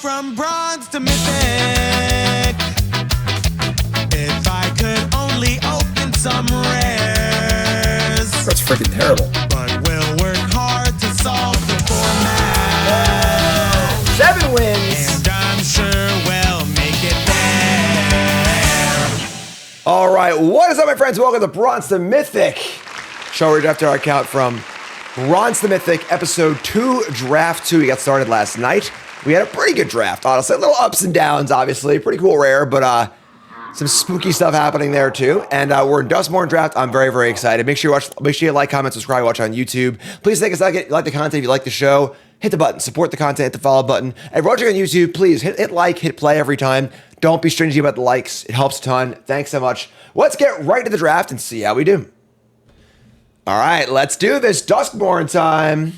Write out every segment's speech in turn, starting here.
from bronze to mythic. If I could only open some rares. That's freaking terrible. But we'll work hard to solve the format. 7 wins. And I'm sure we'll make it there. All right, what is up, my friends? Welcome to Bronze to Mythic. Show we draft our account from Bronze to Mythic, episode 2, draft 2. We got started last night. We had a pretty good draft, honestly. A little ups and downs, obviously. Pretty cool rare, but some spooky stuff happening there too. And we're in Duskmourn draft. I'm very, very excited. Make sure you like, comment, subscribe, watch on YouTube. Please take a second. If you like the content, if you like the show, hit the button, support the content, hit the follow button. And if you're watching on YouTube, please hit like, hit play every time. Don't be stingy about the likes. It helps a ton. Thanks so much. Let's get right to the draft and see how we do. All right, let's do this. Duskmourn time.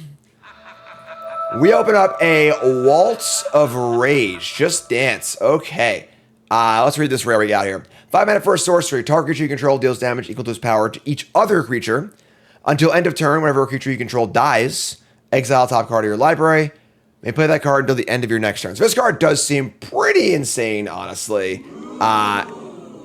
We open up a Waltz of Rage. Just Dance. Okay. Let's read this rare we got here. 5 mana for a sorcery. Target creature you control deals damage equal to its power to each other creature. Until end of turn, whenever a creature you control dies, exile top card of your library. May play that card until the end of your next turn. So this card does seem pretty insane, honestly.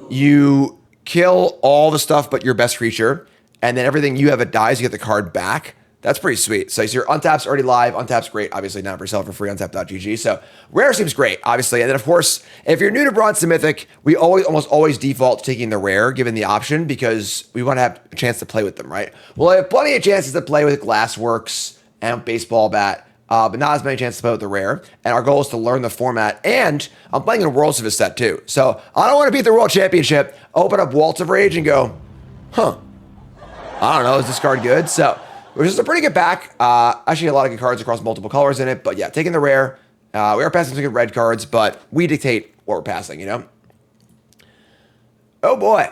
You kill all the stuff but your best creature, and then everything you have, it dies, you get the card back. That's pretty sweet. So your untap's already live. Untap's great. Obviously, not for sale for free. Untap.gg. So rare seems great, obviously. And then, of course, if you're new to Bronze to Mythic, we almost always default to taking the rare, given the option, because we want to have a chance to play with them, right? Well, I have plenty of chances to play with Glassworks and Baseball Bat, but not as many chances to play with the rare. And our goal is to learn the format. And I'm playing in a World Civis set, too. So I don't want to beat the World Championship, open up Waltz of Rage, and go, I don't know, is this card good? So, which is a pretty good pack. Actually, a lot of good cards across multiple colors in it. But yeah, taking the rare. We are passing some good red cards, but we dictate what we're passing, you know? Oh boy.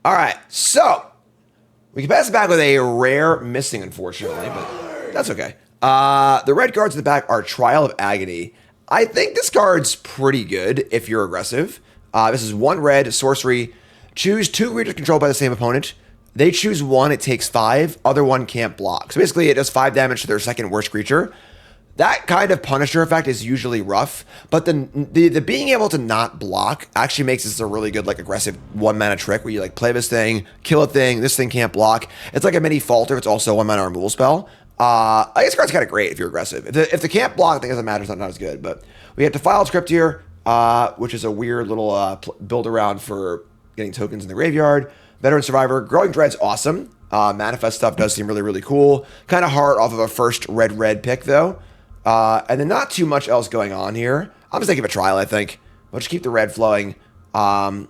All right, so we can pass it back with a rare missing, unfortunately, but that's okay. The red cards in the back are Trial of Agony. I think this card's pretty good if you're aggressive. This is 1 red, sorcery. Choose 2 creatures controlled by the same opponent. They choose 1, it takes 5. Other 1 can't block. So basically, it does 5 damage to their second worst creature. That kind of Punisher effect is usually rough, but the being able to not block actually makes this a really good, like, aggressive 1-mana trick where you, like, play this thing, kill a thing, this thing can't block. It's like a mini Falter. It's also a 1-mana removal spell. I guess this card's kind of great if you're aggressive. If the can't block, I think it doesn't matter. It's not as good. But we have Defiled Script here, which is a weird little build around for getting tokens in the graveyard. Veteran Survivor. Growing Dread's awesome. Manifest stuff does seem really, really cool. Kind of hard off of a first red pick, though. And then not too much else going on here. I'm just taking a trial, I think. We'll just keep the red flowing. Growing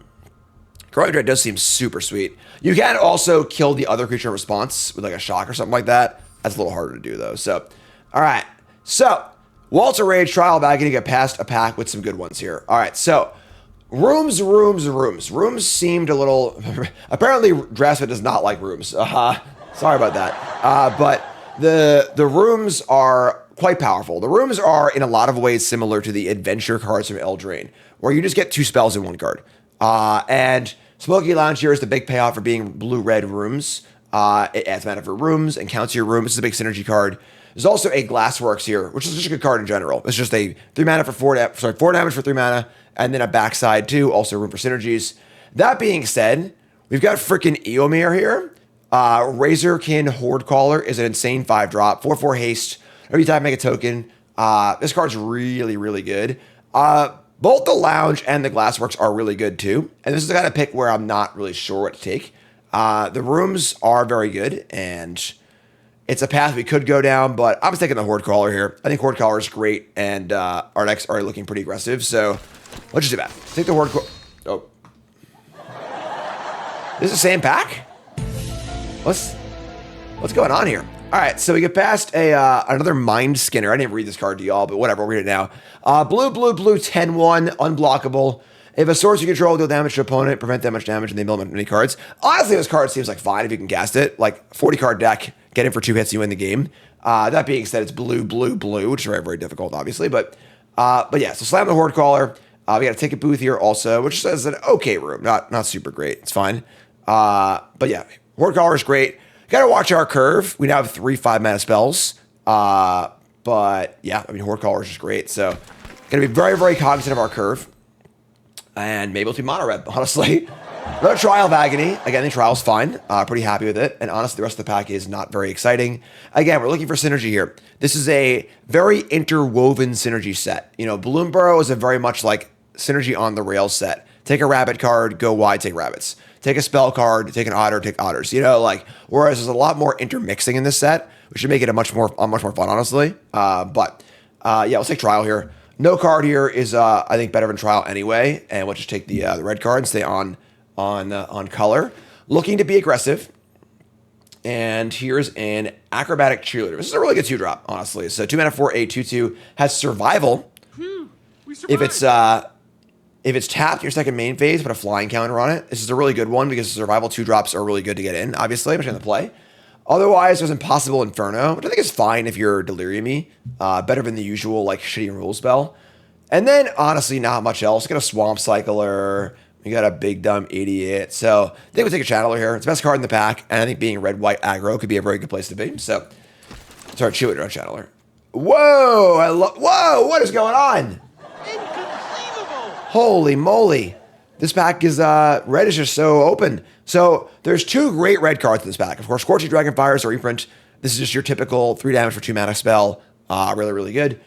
Dread does seem super sweet. You can also kill the other creature in response with like a shock or something like that. That's a little harder to do, though. So, all right. So, Waltz of Rage, Trial of Agony, get past a pack with some good ones here. All right, so Rooms seemed a little... Apparently, Drasfit does not like rooms. Sorry about that. But the rooms are quite powerful. The rooms are, in a lot of ways, similar to the adventure cards from Eldraine, where you just get 2 spells in 1 card. And Smoky Lounge here is the big payoff for being blue-red rooms. It adds mana for rooms and counts your room. This is a big synergy card. There's also a Glassworks here, which is just a good card in general. It's just a 4 damage for 3 mana, and then a backside too, also room for synergies. That being said, we've got freaking Eomir here. Razorkin Hordecaller is an insane 5-drop, 4/4 haste. Every time I make a token, this card's really, really good. Both the Lounge and the Glassworks are really good too. And this is the kind of pick where I'm not really sure what to take. The rooms are very good, and it's a path we could go down, but I'm taking the Hordecaller here. I think Hordecaller is great, and our decks are looking pretty aggressive, so let's just do that. Take the Hordecaller. Oh. This is the same pack? What's going on here? All right, so we get past another Mind Skinner. I didn't read this card to y'all, but whatever, we'll read it now. Blue, 10/1, unblockable. If a source you control deal damage to opponent, prevent that much damage, and they build many cards. Honestly, this card seems like fine if you can cast it. Like 40-card deck, get in for 2 hits, you win the game. That being said, it's blue, which is very, very difficult, obviously. But yeah, so slam the Hordecaller. We got a Ticket Booth here also, which is an okay room, not super great. It's fine. But yeah, Hordecaller is great. Got to watch our curve. We now have 3 5-mana spells. But yeah, I mean, Hordecaller is just great. So Going to be very, very cognizant of our curve. And maybe it'll be mono red, honestly. Another Trial of Agony. Again, the trial's fine. Pretty happy with it. And honestly, the rest of the pack is not very exciting. Again, we're looking for synergy here. This is a very interwoven synergy set. You know, Balloon Burrow is a very much like synergy on the rails set. Take a rabbit card, go wide, take rabbits. Take a spell card, take an otter, take otters. You know, like, whereas there's a lot more intermixing in this set, which should make it a much more fun, honestly. Yeah, let's take Trial here. No card here is, I think, better than Trial anyway. And we'll just take the red card and stay on color. Looking to be aggressive. And here's an Acrobatic Cheerleader. This is a really good 2-drop, honestly. So 2 mana for a 2/2 has survival. If it's tapped in your second main phase, put a flying counter on it. This is a really good one because survival 2-drops are really good to get in, obviously, especially in the play. Otherwise, there's Impossible Inferno, which I think is fine if you're Delirium-y. Better than the usual, like, shitty rule spell. And then, honestly, not much else. Got a Swamp Cycler. We got a Big Dumb Idiot. So, I think we'll take a Channeler here. It's the best card in the pack, and I think being red-white aggro could be a very good place to be. So, sorry, Cheerleader on Channeler. Whoa! Whoa! What is going on? Holy moly. This pack is, red is just so open. So, there's 2 great red cards in this pack. Of course, Scorching Dragonfires or reprint. This is just your typical 3 damage for 2 mana spell. Really, really good.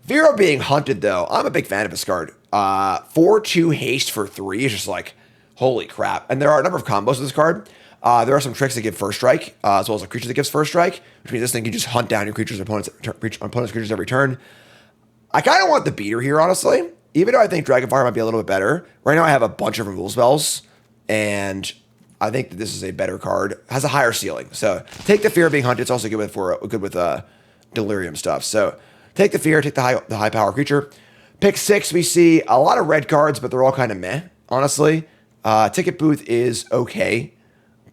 Fear of Being Hunted, though. I'm a big fan of this card. 4/2 haste for 3 is just like, holy crap. And there are a number of combos with this card. There are some tricks that give first strike, as well as a creature that gives first strike, which means this thing can just hunt down your opponent's creatures every turn. I kind of want the beater here, honestly. Even though I think Dragonfire might be a little bit better. Right now I have a bunch of removal spells, and I think that this is a better card. Has a higher ceiling. So take the Fear of Being Hunted. It's also good with Delirium stuff. So take the Fear, take the high power creature. Pick 6, we see a lot of red cards, but they're all kind of meh, honestly. Ticket Booth is okay.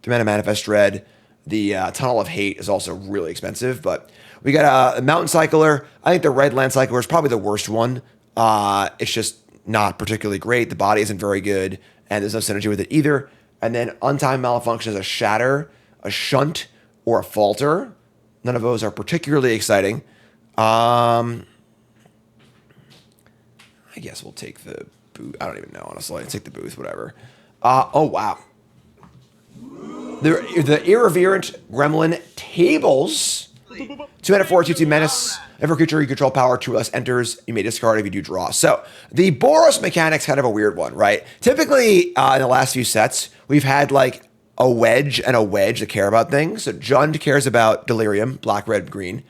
3 mana Manifest Dread. The Tunnel of Hate is also really expensive, but we got a Mountain Cycler. I think the Red Land Cycler is probably the worst one. It's just not particularly great. The body isn't very good, and there's no synergy with it either. And then Untimed Malfunction is a Shatter, a Shunt, or a Falter. None of those are particularly exciting. I guess we'll take the booth. I don't even know, honestly. I'll take the booth, whatever. Oh, wow. The Irreverent Gremlin Tables. 2 mana 4, 2/2 menace. Every creature you control power 2 less enters. You may discard if you do draw. So the Boros mechanic's kind of a weird one, right? Typically, in the last few sets, we've had like a wedge and a wedge that care about things. So Jund cares about Delirium, black, red, green.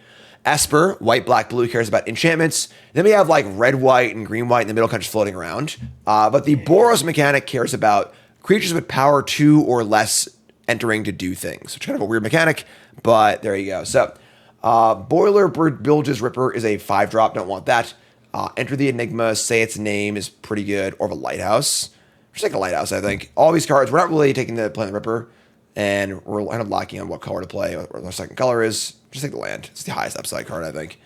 Esper, white, black, blue, cares about enchantments. Then we have like red, white, and green, white in the middle, kind of just floating around. But the Boros mechanic cares about creatures with power 2 or less entering to do things. Which is kind of a weird mechanic, but there you go. So Boiler Bilge's Ripper is a 5-drop. Don't want that. Enter the Enigma. Say its name is pretty good. Or the Lighthouse. Just like a Lighthouse, I think. All these cards, we're not really taking the play the Ripper, and we're kind of locking on what color to play, what our second color is. Just take the land. It's the highest upside card, I think.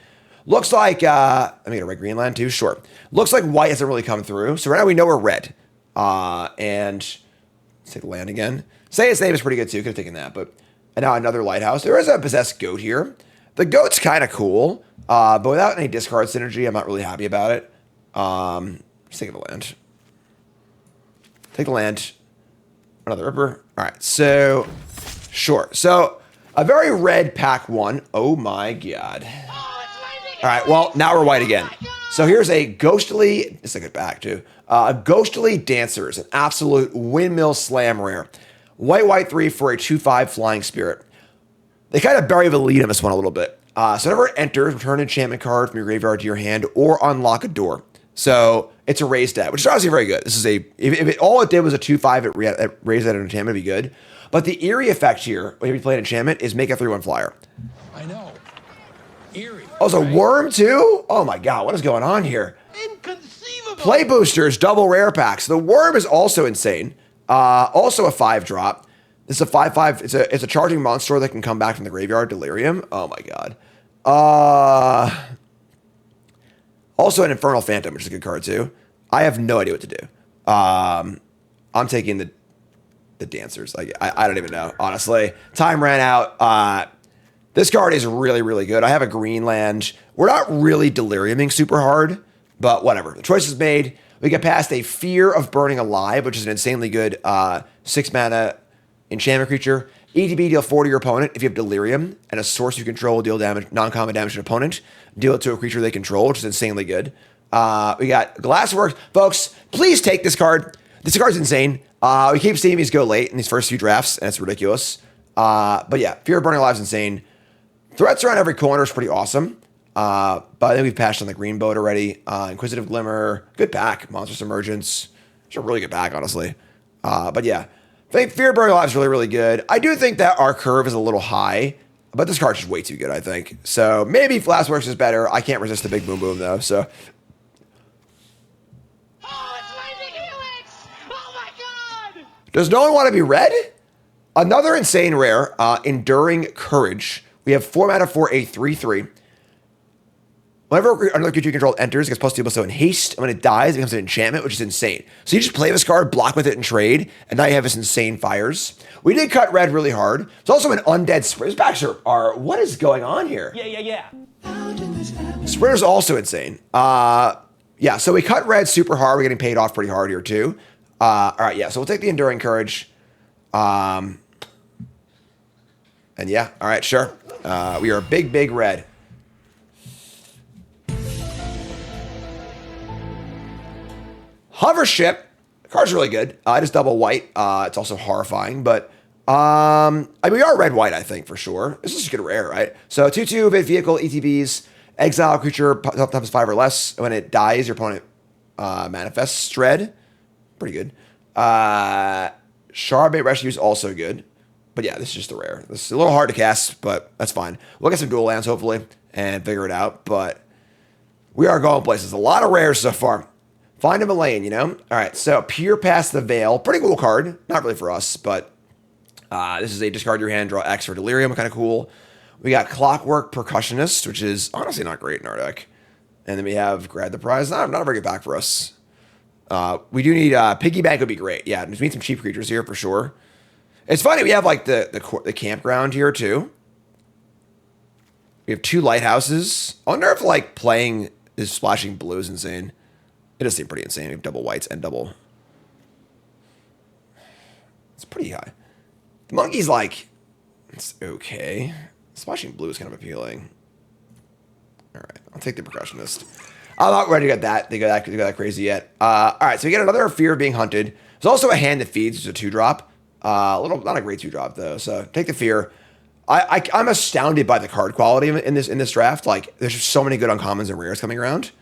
Looks like, let me get a red green land too. Sure. Looks like white hasn't really come through. So right now we know we're red. And let's take the land again. Say its name is pretty good too. Could have taken that, but and now another Lighthouse. There is a Possessed Goat here. The goat's kind of cool, but without any discard synergy, I'm not really happy about it. Just take the land. Take the land. Another Ripper. All right, so sure. So a very red pack 1. Oh my god. All right, well, now we're white again. So here's a Ghostly, it's a good pack too. Ghostly Dancers, an absolute windmill slam rare. White 3 for a 2/5 flying spirit. They kind of bury the lead on this one a little bit. So whenever it enters, return an enchantment card from your graveyard to your hand or unlock a door. So it's a raised debt, which is obviously very good. This is all it did was a 2/5, it raised that enchantment, it'd be good. But the eerie effect here, when you play an enchantment, is make a 3/1 flyer. I know. Eerie. Oh, it's a worm too? Oh my god, what is going on here? Inconceivable. Play boosters, double rare packs. The worm is also insane. Also a 5-drop. This is a 5/5. It's a charging monster that can come back from the graveyard. Delirium. Oh my god. Also an Infernal Phantom, which is a good card too. I have no idea what to do. I'm taking the Dancers. Like I don't even know, honestly. Time ran out. This card is really, really good. I have a green land. We're not really deliriuming super hard. But whatever. The choice is made. We get past a Fear of Burning Alive, which is an insanely good 6 mana enchantment creature. ETB, deal 4 to your opponent. If you have Delirium and a source you control, deal damage, non-combat damage to an opponent. Deal it to a creature they control, which is insanely good. We got Glassworks. Folks, please take this card. This card's insane. We keep seeing these go late in these first few drafts, and it's ridiculous. But yeah, Fear of Burning Alive is insane. Threats around every corner is pretty awesome. But I think we've patched on the green boat already. Inquisitive Glimmer, good back. Monstrous Emergence. It's a really good back, honestly. But yeah, I think Fear of Burning Alive is really, really good. I do think that our curve is a little high, but this card's just way too good, I think. So maybe Glassworks is better. I can't resist the big boom boom, though. So Oh, it's Lightning Helix! Oh my god! does no one want to be red? Another insane rare, Enduring Courage. We have 4 mana for a 3/3. Whenever another creature you control enters, it gets +2/+2 in haste, and when it dies, it becomes an enchantment, which is insane. So you just play this card, block with it, and trade, and now you have this insane fires. We did cut red really hard. It's also an undead sprint. His backs are what is going on here? Yeah. Sprinter's also insane. Yeah, so we cut red super hard. We're getting paid off pretty hard here, too. All right, yeah, so we'll take the Enduring Courage. And yeah, all right, sure. We are big, big red. Hovership. The card's really good. It is double white. It's also horrifying, but I mean, we are red-white, I think, for sure. This is just good rare, right? So 2/2, evade vehicle, ETBs, exile creature, times 5 or less. When it dies, your opponent manifests dread. Pretty good. Shardbait Rescue is also good. But yeah, this is just a rare. This is a little hard to cast, but that's fine. We'll get some dual lands, hopefully, and figure it out. But we are going places. A lot of rares so far. Find him a lane, you know? All right, so Peer Past the Veil. Pretty cool card. Not really for us, but this is a discard your hand, draw X for Delirium. Kind of cool. We got Clockwork Percussionist, which is honestly not great in our deck. And then we have Grab the Prize. Not a very good back for us. We do need Piggyback would be great. Yeah, we need some cheap creatures here for sure. It's funny, we have like the campground here too. We have 2 lighthouses. I wonder if like playing is splashing blue is insane. It does seem pretty insane. We have double whites and double. It's pretty high. The monkey's like, it's okay. Splashing blue is kind of appealing. All right, I'll take the Percussionist. I'm not ready to get that. They got that crazy yet. All right, so we get another Fear of Being Hunted. There's also a Hand That Feeds, which is a 2-drop. Not a great 2-drop though. So take the Fear. I'm astounded by the card quality in this draft. Like, there's just so many good uncommons and rares coming around.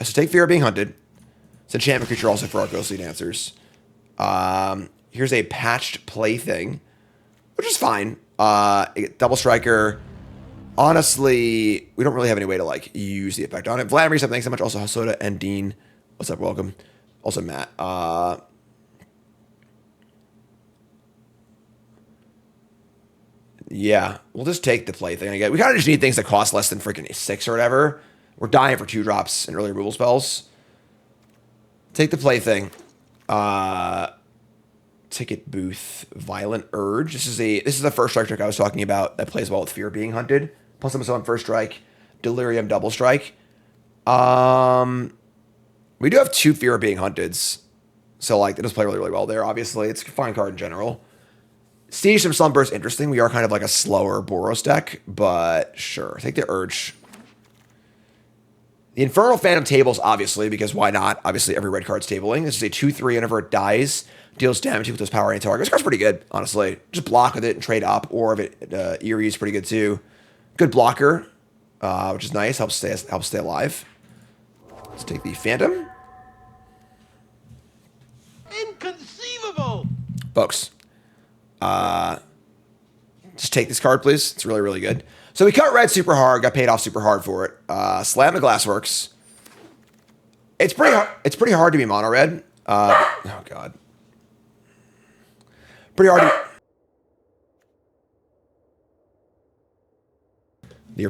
So take Fear of Being Hunted. It's an enchantment creature also for our Ghostly Dancers. Here's a Patched Plaything, which is fine. Double Striker. Honestly, we don't really have any way to like use the effect on it. Vladimir, thanks so much. Also Hasoda and Dean. What's up? Welcome. Also Matt. Yeah, we'll just take the Plaything again. We kind of just need things that cost less than freaking 6 or whatever. We're dying for 2-drops and early removal spells. Take the Plaything. Ticket Booth. Violent Urge. This is the first strike trick I was talking about that plays well with Fear Being Hunted. Plus I'm on first strike. Delirium double strike. We do have 2 Fear Being Hunteds. So like it does play really, really well there. Obviously, it's a fine card in general. Siege from Slumber is interesting. We are kind of like a slower Boros deck, but sure. Take the Urge. The Infernal Phantom tables, obviously, because why not? Obviously, every red card's tabling. This is a 2/3, whenever it dies, deals damage with those power any target. This card's pretty good, honestly. Just block with it and trade up, or if it Eerie is pretty good too. Good blocker, which is nice. Helps stay alive. Let's take the Phantom. Inconceivable! Folks, just take this card, please. It's really, really good. So we cut red super hard, got paid off super hard for it. Slam the Glassworks. It's pretty hard to be mono red. Oh god. Pretty hard to the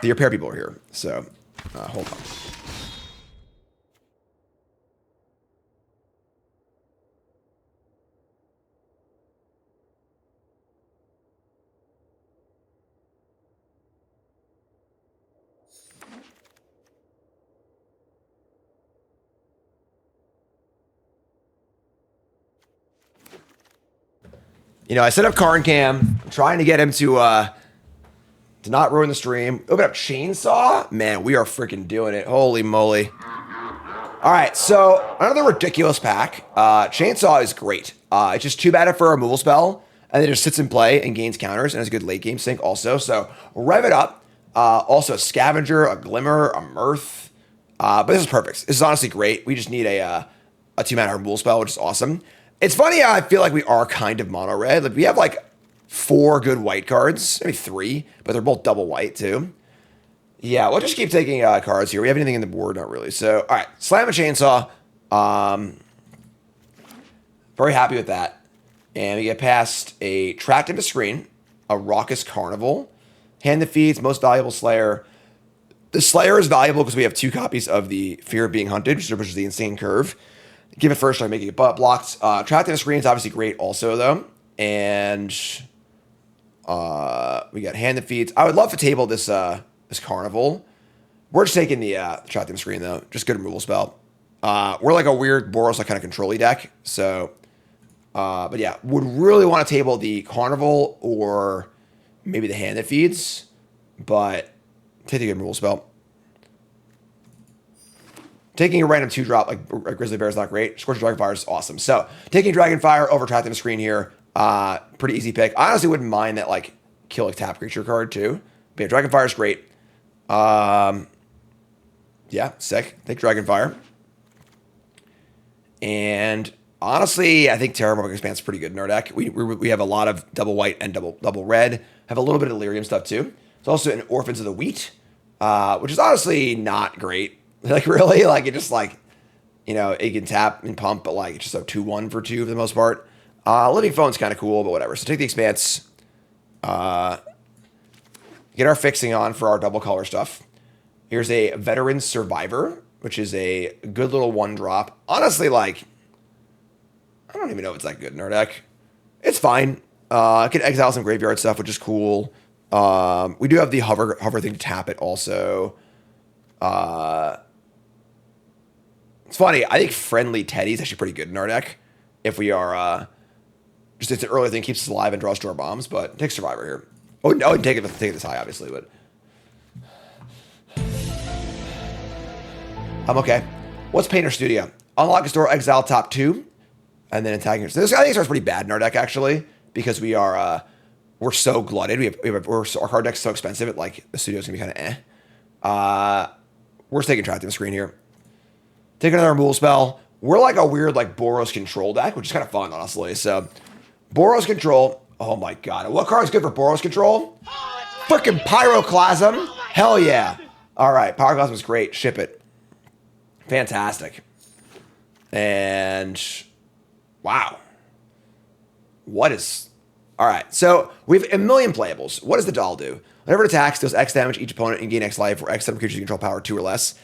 repair people are here. So hold on. You know, I set up Karn Cam. I'm trying to get him to not ruin the stream. Open up Chainsaw. Man, we are freaking doing it. Holy moly. All right, so another ridiculous pack. Chainsaw is great. It's just too bad for a removal spell, and it just sits in play and gains counters, and has a good late game sync also. So rev it up. Also a Scavenger, a Glimmer, a Mirth. But this is perfect. This is honestly great. We just need a 2-mana removal spell, which is awesome. It's funny how I feel like we are kind of mono red. Like we have like 4 good white cards, maybe 3, but they're both double white too. Yeah, we'll just keep taking cards here. We have anything in the board? Not really. So, all right, Slam and Chainsaw. Very happy with that. And we get past a Trapped into Screen, a Raucous Carnival, Hand that Feeds, Most Valuable Slayer. The Slayer is valuable because we have 2 copies of the Fear of Being Hunted, which is the Insane Curve. Give it first try, making it butt blocked. Trapped in a Screen is obviously great also, though. And we got Hand that Feeds. I would love to table this Carnival. We're just taking the Trapped in a Screen, though. Just good removal spell. We're like a weird Boros like kind of control-y deck. So, but yeah, would really want to table the Carnival or maybe the Hand that Feeds. But take a good removal spell. Taking a random 2-drop like Grizzly Bear is not great. Scorching Dragonfire is awesome. So taking Dragonfire over Trapped in a Screen here, pretty easy pick. I honestly wouldn't mind that like kill a tap creature card too. But yeah, Dragonfire is great. Yeah, sick. Take Dragonfire. And honestly, I think Terramorphic Expanse is pretty good in our deck. We have a lot of double white and double red. Have a little bit of Delirium stuff too. It's also an Orphans of the Wheat, which is honestly not great. Like really, like it just like, you know, it can tap and pump, but like it's just a 2/1 for 2 for the most part. Living Phone's kind of cool, but whatever. So take the Expanse. Get our fixing on for our double color stuff. Here's a Veteran Survivor, which is a good little 1-drop. Honestly, like, I don't even know if it's that good in our deck. It's fine. I can exile some graveyard stuff, which is cool. We do have the hover thing to tap it also. It's funny. I think Friendly Teddy is actually pretty good in our deck. If we are, just it's an early thing, keeps us alive and draws to our bombs, but take Survivor here. Oh, no, take it this high, obviously, but I'm okay. What's Painter Studio? Unlock a store, exile top 2, and then attacking. So this, I think, starts pretty bad in our deck, actually, because we are, we're so glutted. Our card deck's so expensive, like, the studio's gonna be kind of we're just taking Trapped in the Screen here. Take another removal spell. We're like a weird, like, Boros Control deck, which is kind of fun, honestly. So, Boros Control. Oh, my God. What card is good for Boros Control? Freaking Pyroclasm. Hell yeah. All right. Pyroclasm is great. Ship it. Fantastic. And, wow. What is... All right. So, we have a million playables. What does the doll do? Whenever it attacks, deals X damage each opponent and gain X life, or X number of creatures you control power 2 or less.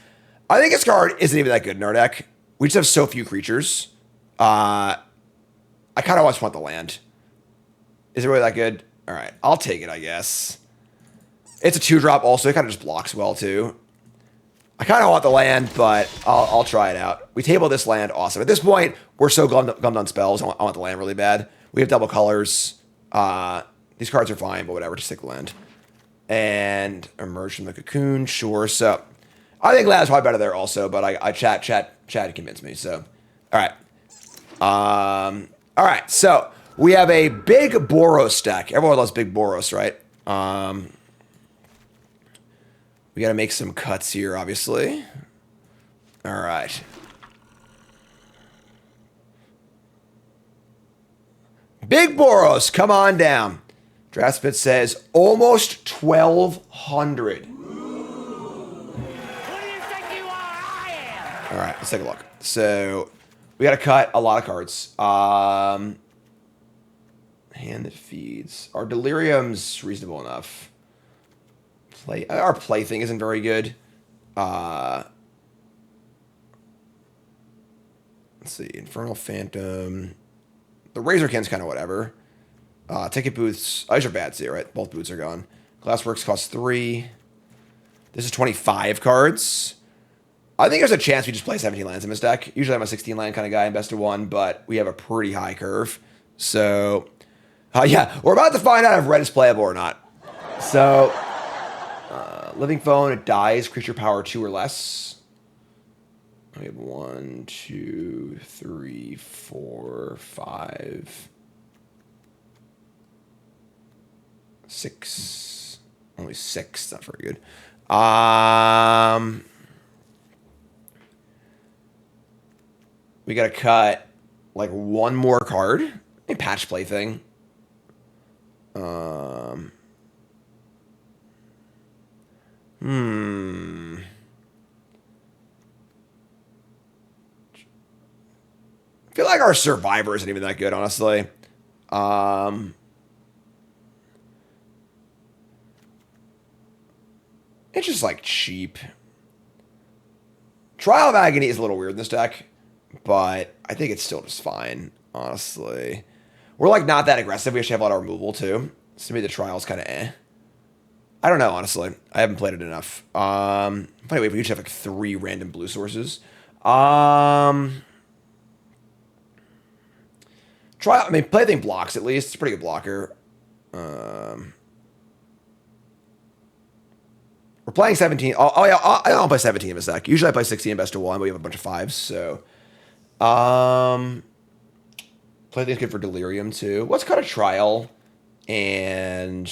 I think this card isn't even that good in our deck. We just have so few creatures. I kind of just want the land. Is it really that good? All right, I'll take it, I guess. It's a 2-drop also. It kind of just blocks well, too. I kind of want the land, but I'll try it out. We table this land. Awesome. At this point, we're so gummed on spells. I want the land really bad. We have double colors. These cards are fine, but whatever. Just take the land. And Emerge from the Cocoon. Sure. So, I think land is probably better there also, but I chat convinced me. So, all right. All right. So, we have a big Boros deck. Everyone loves big Boros, right? We got to make some cuts here, obviously. All right. Big Boros, come on down. Draftspit says almost 1,200. All right, let's take a look. So we got to cut a lot of cards. Hand that feeds. Our Delirium's reasonable enough. Our play thing isn't very good. Let's see. Infernal Phantom. The Razorkin's kind of whatever. Ticket Booths. These are bad too, right? Both boots are gone. Glassworks costs 3. This is 25 cards. I think there's a chance we just play 17 lands in this deck. Usually I'm a 16 land kind of guy in best of 1, but we have a pretty high curve. So Yeah, we're about to find out if red is playable or not. So, living phone, it dies, creature power 2 or less. We have 1, 2, 3, 4, 5, 6. Only 6. Not very good. We gotta cut like one more card. A patch play thing. I feel like our survivor isn't even that good, honestly. It's just like cheap. Trial of Agony is a little weird in this deck, but I think it's still just fine, honestly. We're like not that aggressive. We actually have a lot of removal too. So maybe the trial's kind of eh. I don't know, honestly. I haven't played it enough. Anyway, we each have like 3 random blue sources. Trial, I mean, Plaything blocks at least. It's a pretty good blocker. We're playing 17. Oh yeah, I don't play 17 in this deck. Usually I play 16 in best of 1, but we have a bunch of 5s, so. Plaything's good for Delirium too. Let's cut a trial and.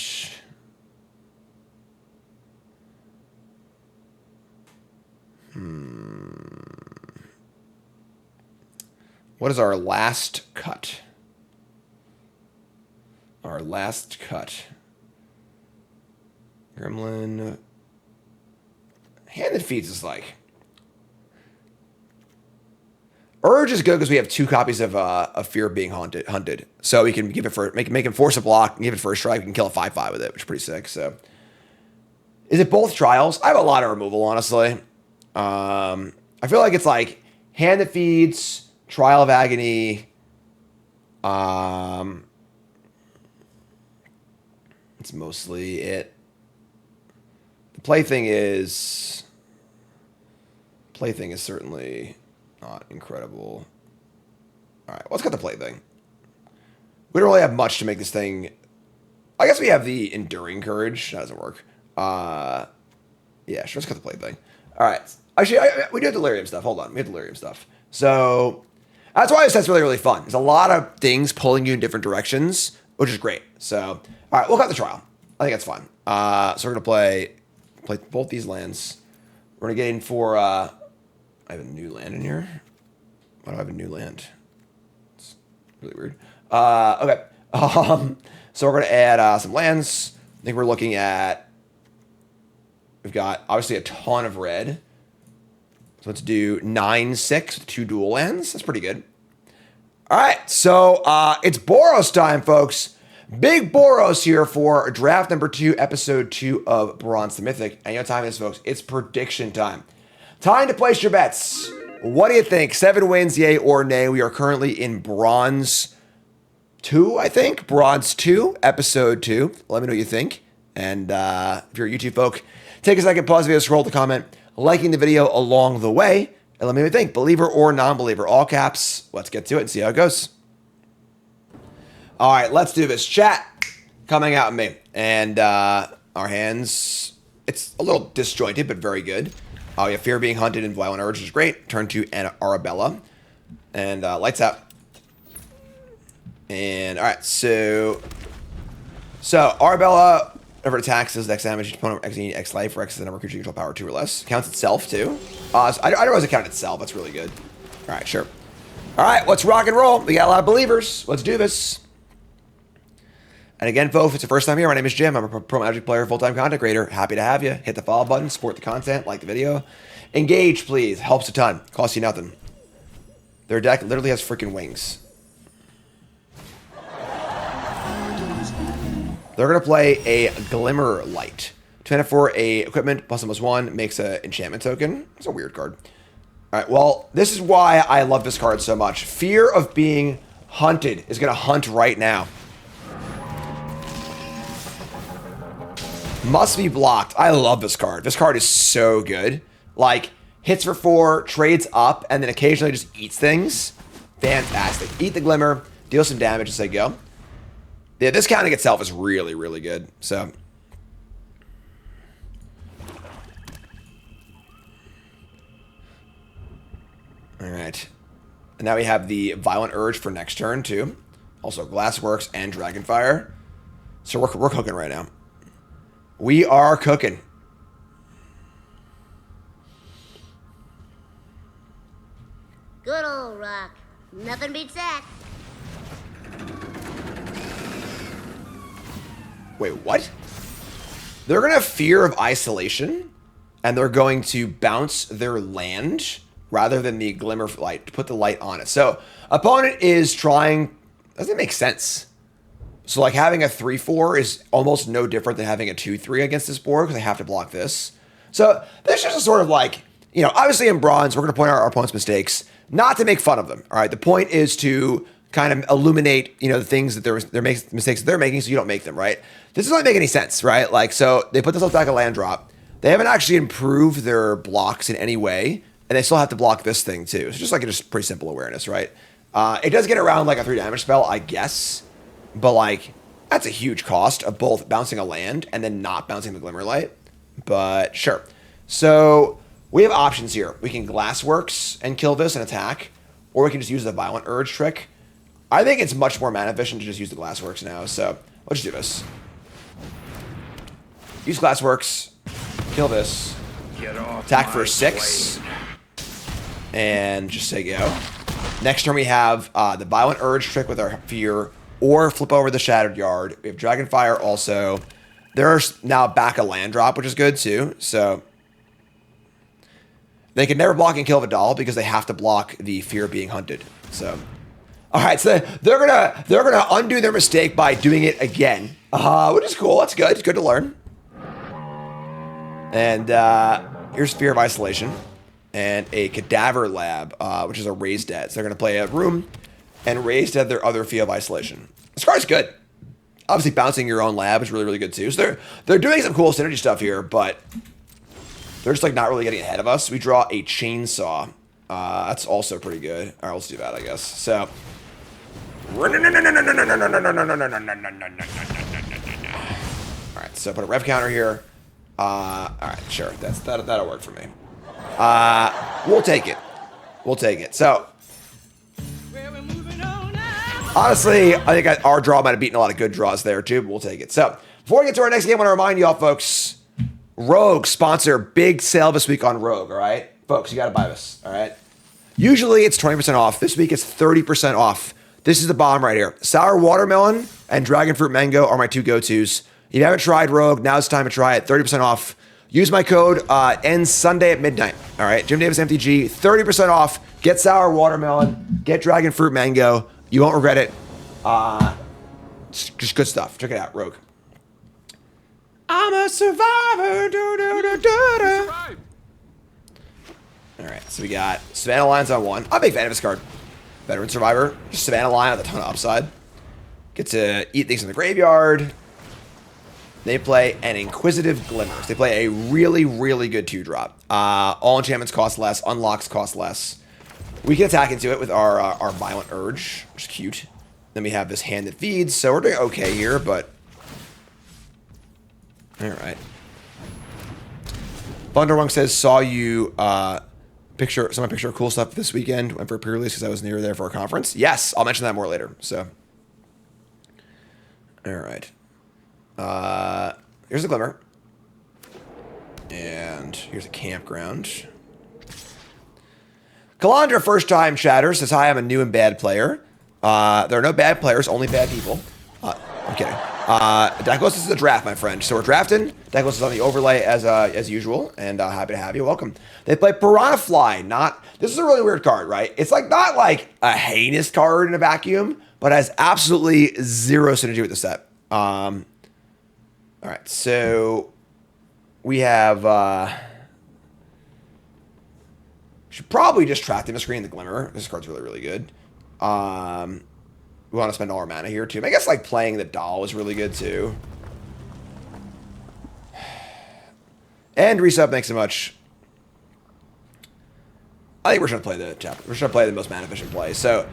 What is our last cut? Our last cut. Gremlin. Hand that feeds is like. Urge is good because we have 2 copies of Fear of Being Hunted. So we can give it for make him force a block and give it first strike. We can kill a 5/5 with it, which is pretty sick. So is it both trials? I have a lot of removal, honestly. I feel like it's like Hand that Feeds, Trial of Agony. It's mostly it. The Plaything is certainly not incredible. All right, let's cut the Plaything. We don't really have much to make this thing. I guess we have the Enduring Courage. That doesn't work. Yeah, sure, let's cut the Plaything. All right. Actually, we do have Delirium stuff. Hold on. We have Delirium stuff. So that's why this set's really, really fun. There's a lot of things pulling you in different directions, which is great. So, all right, we'll cut the trial. I think that's fun. So we're going to play both these lands. We're going to get in for, I have a new land in here. Why do I have a new land? It's really weird. Okay. So we're going to add some lands. I think we're looking at, we've got obviously a ton of red. So let's do 9/6 with 2 dual lands. That's pretty good. All right, so it's Boros time, folks. Big Boros here for draft number 2, episode 2 of Bronze to Mythic. And you know what time it is, folks? It's prediction time. Time to place your bets. What do you think? 7 wins, yay or nay? We are currently in Bronze 2, I think. Bronze 2, episode 2. Let me know what you think. And if you're a YouTube folk, take a second, pause the video, scroll to comment, liking the video along the way, and let me know what you think. Believer or non-believer, all caps. Let's get to it and see how it goes. All right, let's do this. Chat coming out at me. And our hands, it's a little disjointed, but very good. Oh, yeah, Fear of Being Hunted and Violent Urge is great. Turn to Arabella. And lights out. And, all right, so Arabella, whenever it attacks, does X damage. Each opponent X X life, or X is the number of creatures you control power 2 or less. Counts itself, too. So I don't realize it counted itself. That's really good. All right, sure. All right, let's rock and roll. We got a lot of believers. Let's do this. And again, folks, if it's your first time here, my name is Jim. I'm a pro Magic player, full-time content creator. Happy to have you. Hit the follow button, support the content, like the video. Engage, please. Helps a ton. Costs you nothing. Their deck literally has freaking wings. They're going to play a Glimmer Light. 2 for a equipment, +1/+1, makes an enchantment token. It's a weird card. All right, well, this is why I love this card so much. Fear of Being Hunted is going to hunt right now. Must be blocked. I love this card. This card is so good. Like, hits for 4, trades up, and then occasionally just eats things. Fantastic. Eat the Glimmer, deal some damage as they go. Yeah, this counting itself is really, really good. So. All right. And now we have the Violent Urge for next turn, too. Also, Glassworks and Dragonfire. So we're cooking right now. We are cooking. Good old Rock. Nothing beats that. Wait, what? They're going to have Fear of Isolation, and they're going to bounce their land rather than the Glimmer Light to put the light on it. So, opponent is trying... Doesn't make sense. So, like, having a 3-4 is almost no different than having a 2-3 against this board because they have to block this. So, this is just a sort of like, you know, obviously in Bronze, we're going to point out our opponent's mistakes, not to make fun of them, all right? The point is to kind of illuminate, you know, the things that they're making, mistakes that they're making so you don't make them, right? This doesn't make any sense, right? Like, so they put themselves back a land drop. They haven't actually improved their blocks in any way, and they still have to block this thing too. So just like just pretty simple awareness, right? It does get around like a 3 damage spell, I guess, but like that's a huge cost of both bouncing a land and then not bouncing the Glimmerlight. But sure. So we have options here. We can Glassworks and kill this and attack, or we can just use the Violent Urge trick. I think it's much more mana efficient to just use the Glassworks now, so let's just do this. Use Glassworks, kill this, attack for 6, and just say go. Next turn we have the Violent Urge trick with our Fear, or flip over the Shattered Yard. We have Dragonfire also. There's now back a land drop, which is good too, so... They can never block and kill Vidal because they have to block the Fear of being hunted, so... Alright, so they're gonna undo their mistake by doing it again. Which is cool, that's good, it's good to learn. And here's Fear of Isolation and a Cadaver Lab, which is a Raised Dead. So they're going to play a Room and Raised Dead their other Fear of Isolation. This card's good. Obviously, bouncing your own lab is really, really good too. So they're doing some cool synergy stuff here, but they're just like not really getting ahead of us. We draw a Chainsaw. That's also pretty good. All right, let's do that, I guess. So. All right, so put a Rev counter here. All right, sure. That'll work for me. We'll take it. We'll take it. So, honestly, I think our draw might have beaten a lot of good draws there too, but we'll take it. So, before we get to our next game, I want to remind y'all, folks, Rogue sponsor, big sale this week on Rogue, all right? Folks, you got to buy this, all right? Usually it's 20% off. This week it's 30% off. This is the bomb right here. Sour Watermelon and Dragon Fruit Mango are my two go-tos. If you haven't tried Rogue, now's the time to try it. 30% off. Use my code, ends Sunday at midnight. All right, Jim Davis MTG, 30% off. Get Sour Watermelon. Get Dragon Fruit Mango. You won't regret it. It's just good stuff. Check it out, Rogue. I'm a survivor. All right, so we got Savannah Lions on 1. I'm a big fan of this card. Veteran Survivor. Just Savannah Lion with a ton of upside. Get to eat things in the graveyard. They play an Inquisitive Glimmers. They play a really, really good 2-drop. All enchantments cost less. Unlocks cost less. We can attack into it with our Violent Urge, which is cute. Then we have this hand that feeds. So we're doing okay here, but... Alright. Thunderwung says, saw you someone picture cool stuff this weekend. Went for a pre-release because I was near there for a conference. Yes, I'll mention that more later. So... Alright. Here's a Glimmer. And here's a Campground. Kalandra, first time chatter, says, hi, I'm a new and bad player. There are no bad players, only bad people. I'm kidding. Dakos is the draft, my friend. So we're drafting. Dakos is on the overlay as usual, and happy to have you. Welcome. They play Piranha Fly. This is a really weird card, right? It's like not like a heinous card in a vacuum, but has absolutely zero synergy with the set. All right, so we have, should probably just track them to screen the Glimmer. This card's really, really good. We want to spend all our mana here too. I guess like playing the Doll is really good too. And resub makes it much. I think we're trying to play the chapter. We're trying to play the most mana efficient play. So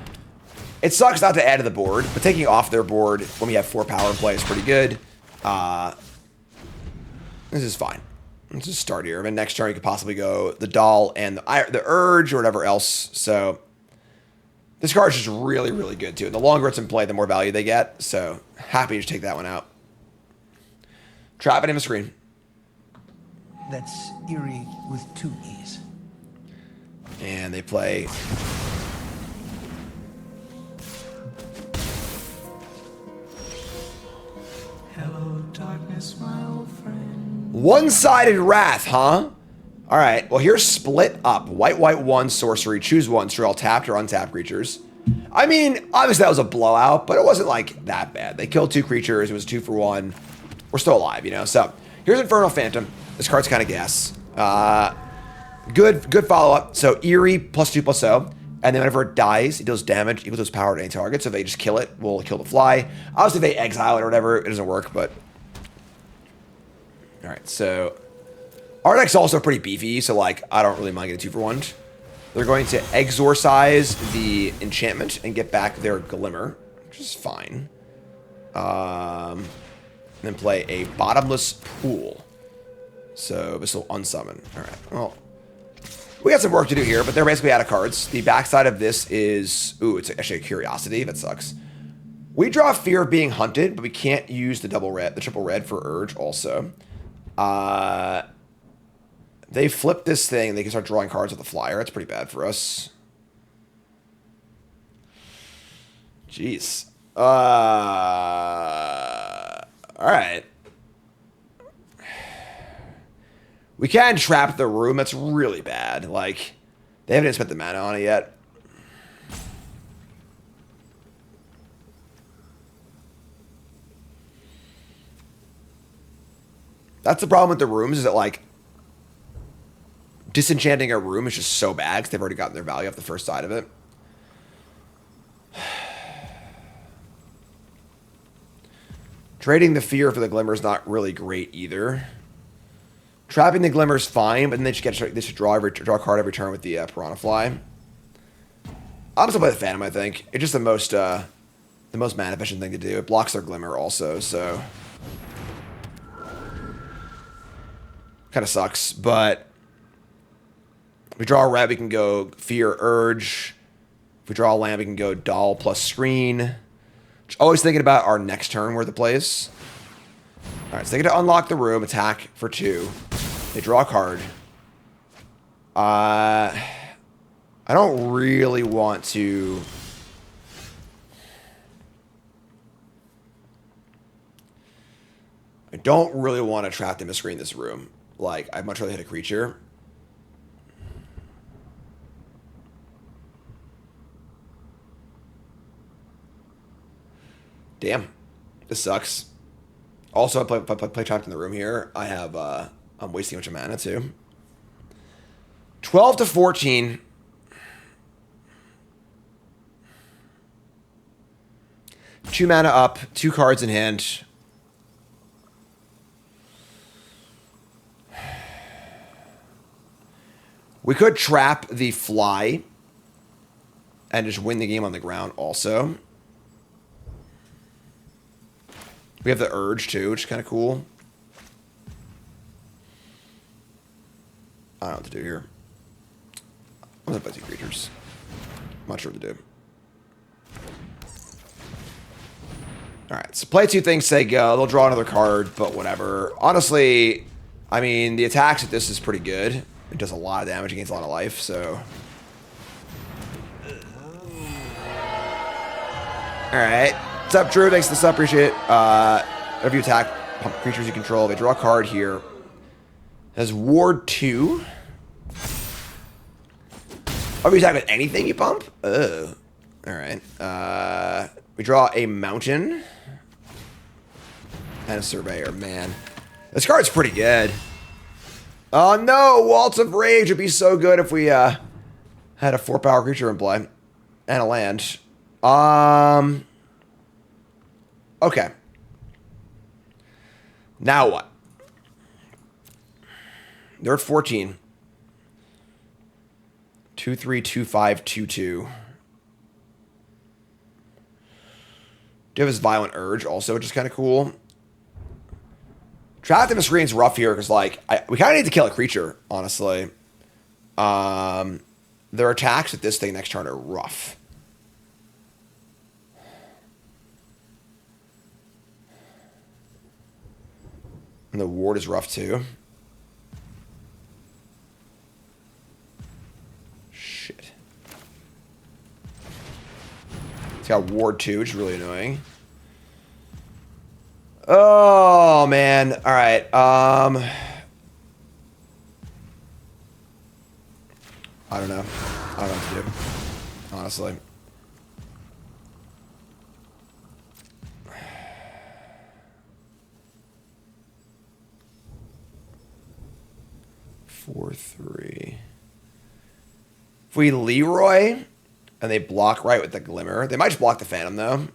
It sucks not to add to the board, but taking off their board when we have 4 power in play is pretty good. This is fine. Let's just start here. And next turn you could possibly go the Doll and the Urge or whatever else. So this card's just really, really good too. And the longer it's in play, the more value they get. So happy to take that one out. Trap it in the screen. That's eerie with 2 E's. And they play. Hello, darkness, my old friend. One-sided Wrath, huh? All right. Well, here's Split Up. White, white, 1 sorcery. Choose one. So all tapped or untapped creatures. I mean, obviously that was a blowout, but it wasn't like that bad. They killed 2 creatures. It was 2 for 1. We're still alive, you know. So here's Infernal Phantom. This card's kind of gas. Good follow-up. So Eerie +2/+0. And then whenever it dies, it deals damage equal to its power to any target. So if they just kill it, we'll kill the fly. Obviously, if they exile it or whatever, it doesn't work, but... Alright, so... Our deck's also pretty beefy, so, like, I don't really mind getting 2 for 1. They're going to exorcise the enchantment and get back their Glimmer, which is fine. Then play a Bottomless Pool. So this will unsummon. Alright, well... We got some work to do here, but they're basically out of cards. The backside of this is... Ooh, it's actually a Curiosity. That sucks. We draw Fear of Being Hunted, but we can't use the triple red for Urge also. They flip this thing, and they can start drawing cards with the flyer. That's pretty bad for us. Jeez. Alright. We can trap the room. That's really bad. Like, they haven't even spent the mana on it yet. That's the problem with the rooms, is that, like, disenchanting a room is just so bad because they've already gotten their value off the first side of it. Trading the Fear for the Glimmer is not really great either. Trapping the Glimmer is fine, but then they should draw a card every turn with the Piranha Fly. I'm just gonna play the Phantom, I think. It's just the most mana efficient thing to do. It blocks their Glimmer also, so kind of sucks. But if we draw a red, we can go Fear, Urge. If we draw a land, we can go Doll plus Screen. Always thinking about our next turn worth of plays. All right, so they get to unlock the room, attack for 2. They draw a card. I don't really want to... I don't really want to trap them to screen this room. Like, I'd much rather hit a creature. Damn. This sucks. Also, if I play trapped in the room here, I have, I'm wasting a bunch of mana too. 12 to 14. Two mana up, 2 cards in hand. We could trap the fly and just win the game on the ground also. We have the Urge too, which is kind of cool. I don't know what to do here. I'm gonna play 2 creatures. I'm not sure what to do. Alright, so play 2 things, say go. They'll draw another card, but whatever. Honestly, I mean, the attacks at this is pretty good. It does a lot of damage against a lot of life, so... Alright. What's up, Drew? Thanks for the sub. Appreciate it. Whenever you attack creatures you control, they draw a card here. Has Ward 2. Are we attack with anything you pump? Oh. Alright. We draw a Mountain. And a Surveyor. Man. This card's pretty good. Oh no! Waltz of Rage would be so good if we had a 4-power creature in play. And a land. Okay. Now what? They're at 14. 2-3, 2-5, 2-2. You have his Violent Urge also, which is kind of cool. Trapped in the screen's rough here because, like, we kind of need to kill a creature, honestly. Their attacks with this thing next turn are rough. And the ward is rough too. Shit. It's got ward 2, which is really annoying. Oh, man. All right. I don't know. I don't know what to do, honestly. Four, 3. If we Leroy and they block right with the Glimmer, they might just block the Phantom though.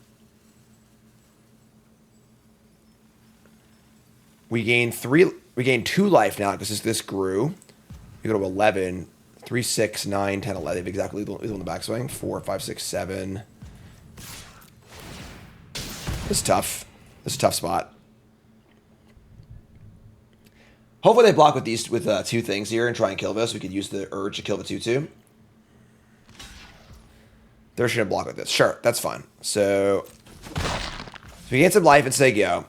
We gain 2 life now because this grew. We go to 11. 3, 6, 9, 10, 11. They have exactly lethal in the backswing. 4, 5, 6, 7. This is tough. This is a tough spot. Hopefully they block with these 2 things here and try and kill this. We could use the urge to kill the 2/2. They're just gonna block with this. Sure, that's fine. So we gain some life and say go.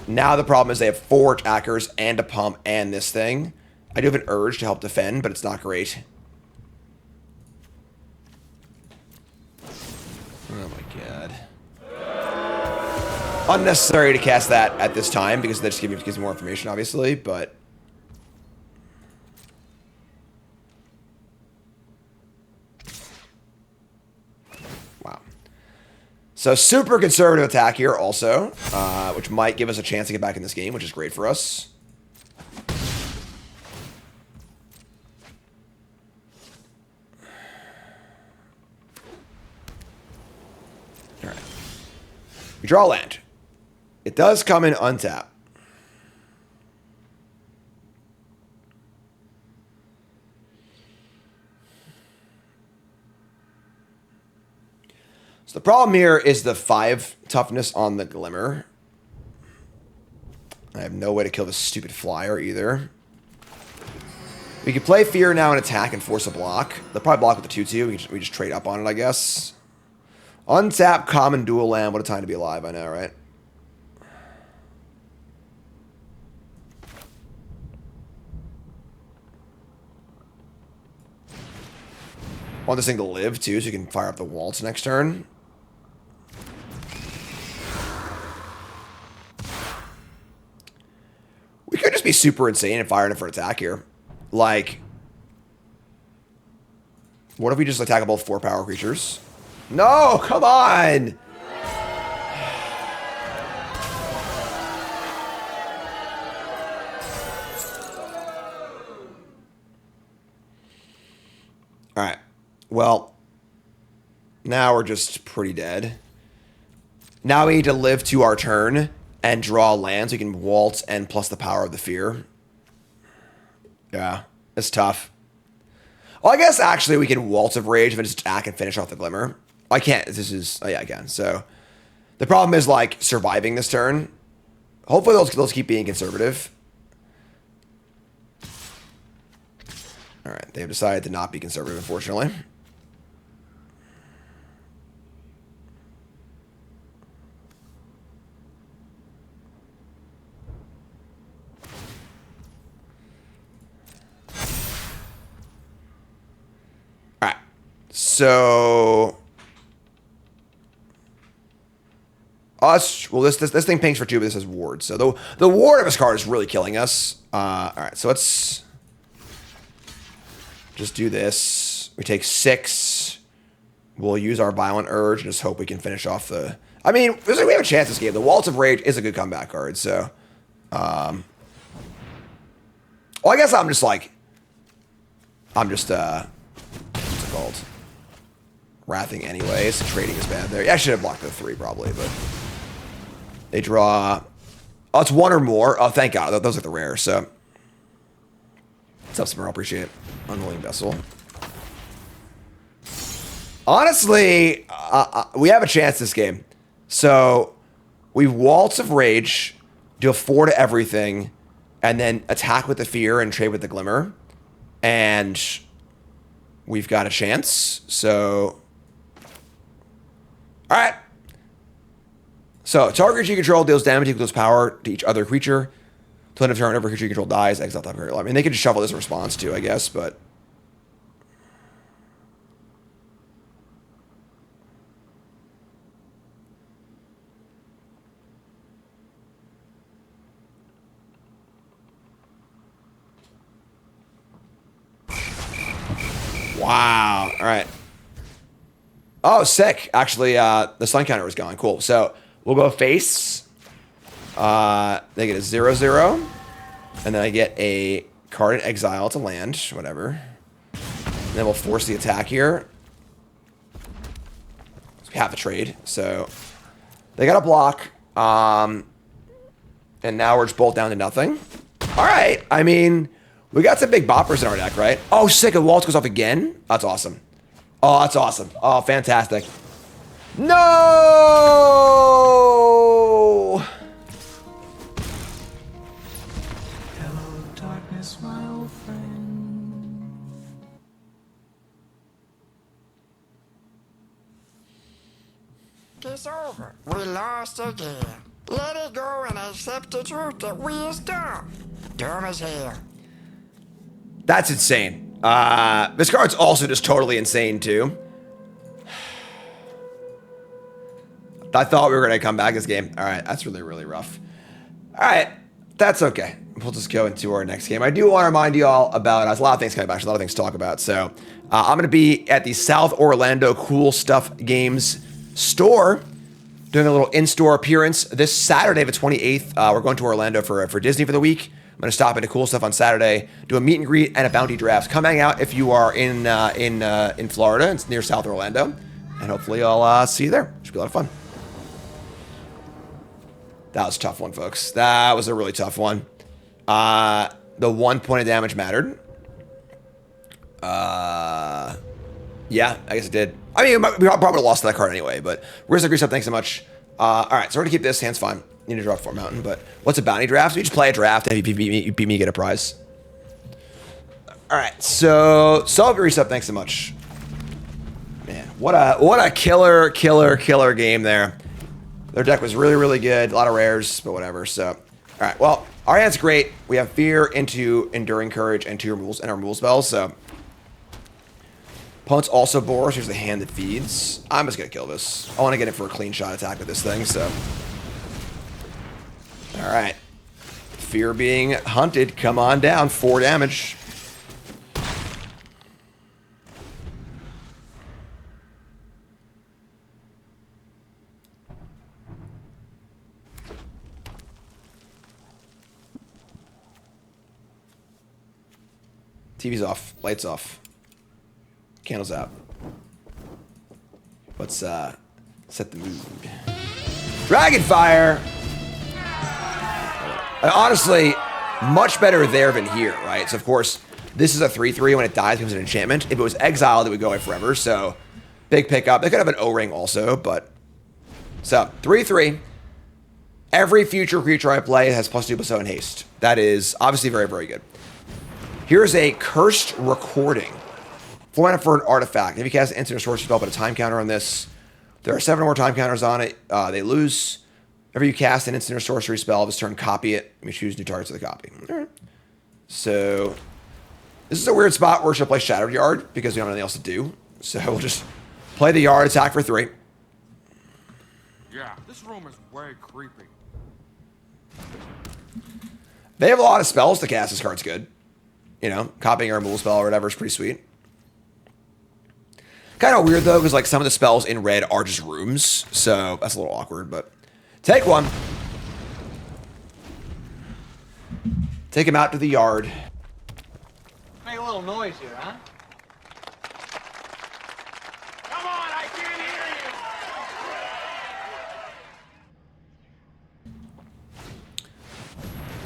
Now the problem is they have 4 attackers and a pump and this thing. I do have an urge to help defend, but it's not great. Oh my god. Unnecessary to cast that at this time because that just gives me more information, obviously, but... Wow. So super conservative attack here also, which might give us a chance to get back in this game, which is great for us. We draw land. It does come in untap. So the problem here is the 5 toughness on the Glimmer. I have no way to kill this stupid flyer either. We could play Fear now and attack and force a block. They'll probably block with the 2/2. We just trade up on it, I guess. Untap, common, dual land. What a time to be alive, I know, right? I want this thing to live, too, so you can fire up the waltz next turn. We could just be super insane and fire it for attack here. Like, what if we just attack both 4 power creatures? No, come on! Alright. Well, now we're just pretty dead. Now we need to live to our turn and draw land so we can waltz and plus the power of the fear. Yeah, it's tough. Well, I guess actually we can Waltz of Rage and just attack and finish off the Glimmer. I can't. This is... Oh, yeah, I can. So the problem is, like, surviving this turn. Hopefully they'll keep being conservative. All right. They've decided to not be conservative, unfortunately. All right. So... Well, this thing pings for 2, but this has ward. So the ward of this card is really killing us. All right, so let's just do this. We take 6. We'll use our Violent Urge and just hope we can finish off the... I mean, we have a chance this game. The Waltz of Rage is a good comeback card, so... Well, I guess I'm just like... what's it called? Wrathing anyways. Trading is bad there. Yeah, I should have blocked the 3 probably, but... They draw... Oh, it's 1 or more. Oh, thank God. Those are the rare, so... What's up, Smurl? Appreciate it. Unwilling Vessel. Honestly, we have a chance this game. So we Waltz of Rage, deal 4 to everything, and then attack with the Fear and trade with the Glimmer. And we've got a chance. So, all right. So target creature you control deals damage equals power to each other creature. Till end of turn, every creature you control dies. Exile top card. I mean, they could just shuffle this in response too, I guess, but. Wow. All right. Oh, sick. Actually, the sun counter was gone. Cool. So we'll go face. They get a 0/0. And then I get a card in exile to land. Whatever. And then we'll force the attack here. So we have a trade. So they got a block. And now we're just bolt down to nothing. All right. I mean, we got some big boppers in our deck, right? Oh, sick. A Waltz goes off again. That's awesome. Oh, that's awesome. Oh, fantastic. No! Hello, darkness, my old friend. It's over. We lost again. Let it go and accept the truth that we is dumb. Dumb as hell. That's insane. This card's also just totally insane, too. I thought we were going to come back this game. All right, that's really, really rough. All right, that's okay. We'll just go into our next game. I do want to remind you all about, there's a lot of things coming back, a lot of things to talk about. So I'm going to be at the South Orlando Cool Stuff Games store, doing a little in-store appearance this Saturday, the 28th. We're going to Orlando for Disney for the week. I'm going to stop into Cool Stuff on Saturday, do a meet and greet and a bounty draft. Come hang out if you are in Florida. It's near South Orlando. And hopefully I'll see you there. Should be a lot of fun. That was a tough one, folks. That was a really tough one. The 1 point of damage mattered. Yeah, I guess it did. I mean, we probably lost that card anyway, but Rizzo Grease up, thanks so much. All right, so we're going to keep this. Hand's fine. Need to draw 4 mountain, but what's a bounty draft? We just play a draft, and if you beat me, you get a prize. All right, so Grease up, thanks so much. Man, what a killer game there. Their deck was really, really good. A lot of rares, but whatever. So, all right, well, our hand's great. We have Fear into Enduring Courage and 2 removals and our removal spells, so. Opponent's also Boros. Here's the hand that feeds. I'm just going to kill this. I want to get it for a clean shot attack with this thing, so. All right. Fear being hunted. Come on down. 4 damage. TV's off. Lights off. Candles out. Let's set the mood. Dragonfire! Honestly, much better there than here, right? So, of course, this is a 3/3. When it dies, it becomes an enchantment. If it was exiled, it would go away forever. So, big pickup. They could have an O-ring also, but... So, 3/3. Every future creature I play has +2/+0 in haste. That is obviously very, very good. Here's a Cursed Recording. 4 mana for an artifact. If you cast an instant or sorcery spell, put a time counter on this. There are 7 or more time counters on it. They lose. Whenever you cast an instant or sorcery spell, this turn, copy it. You choose new targets of the copy. All right. So, this is a weird spot where we should play Shattered Yard because we don't have anything else to do. So, we'll just play the Yard, attack for 3. Yeah, this room is way creepy. They have a lot of spells to cast. This card's good. You know, copying a removal spell or whatever is pretty sweet. Kind of weird, though, because like some of the spells in red are just rooms. So, that's a little awkward, but... Take one. Take him out to the yard. Make a little noise here, huh? Come on, I can't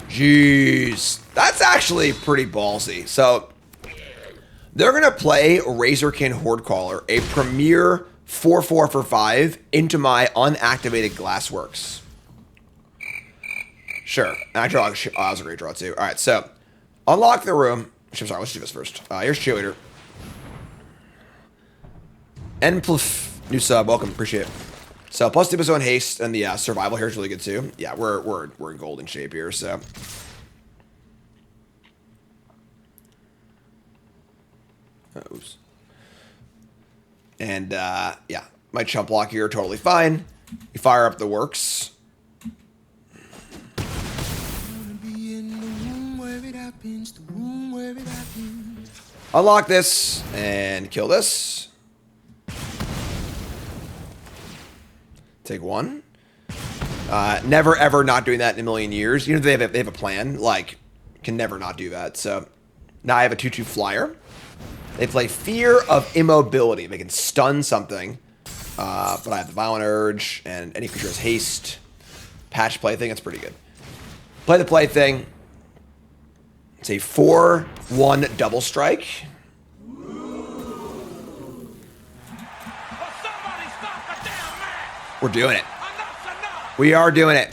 hear you. Jeez. That's actually pretty ballsy. So, they're going to play Razorkin Hordecaller, a premier 4/4 for 5 into my unactivated Glassworks. Sure. And I draw. Oh, that was a great draw, too. All right, so unlock the room. I'm sorry, let's do this first. Here's Cheerleader. New sub. Welcome. Appreciate it. So plus 2% on haste, and the survival here is really good, too. Yeah, we're in golden shape here, so. Oops. And, yeah, my chump block here, totally fine. You fire up the works. Unlock this and kill this. Take one. Never ever not doing that in a million years. You know they have a plan. Like, can never not do that. So now I have a 2/2 flyer. They play Fear of Immobility. They can stun something. But I have the Violent Urge, and any creature has haste. Patch Plaything, that's pretty good. Play the Plaything. It's a 4/1 double strike. We're doing it. We are doing it.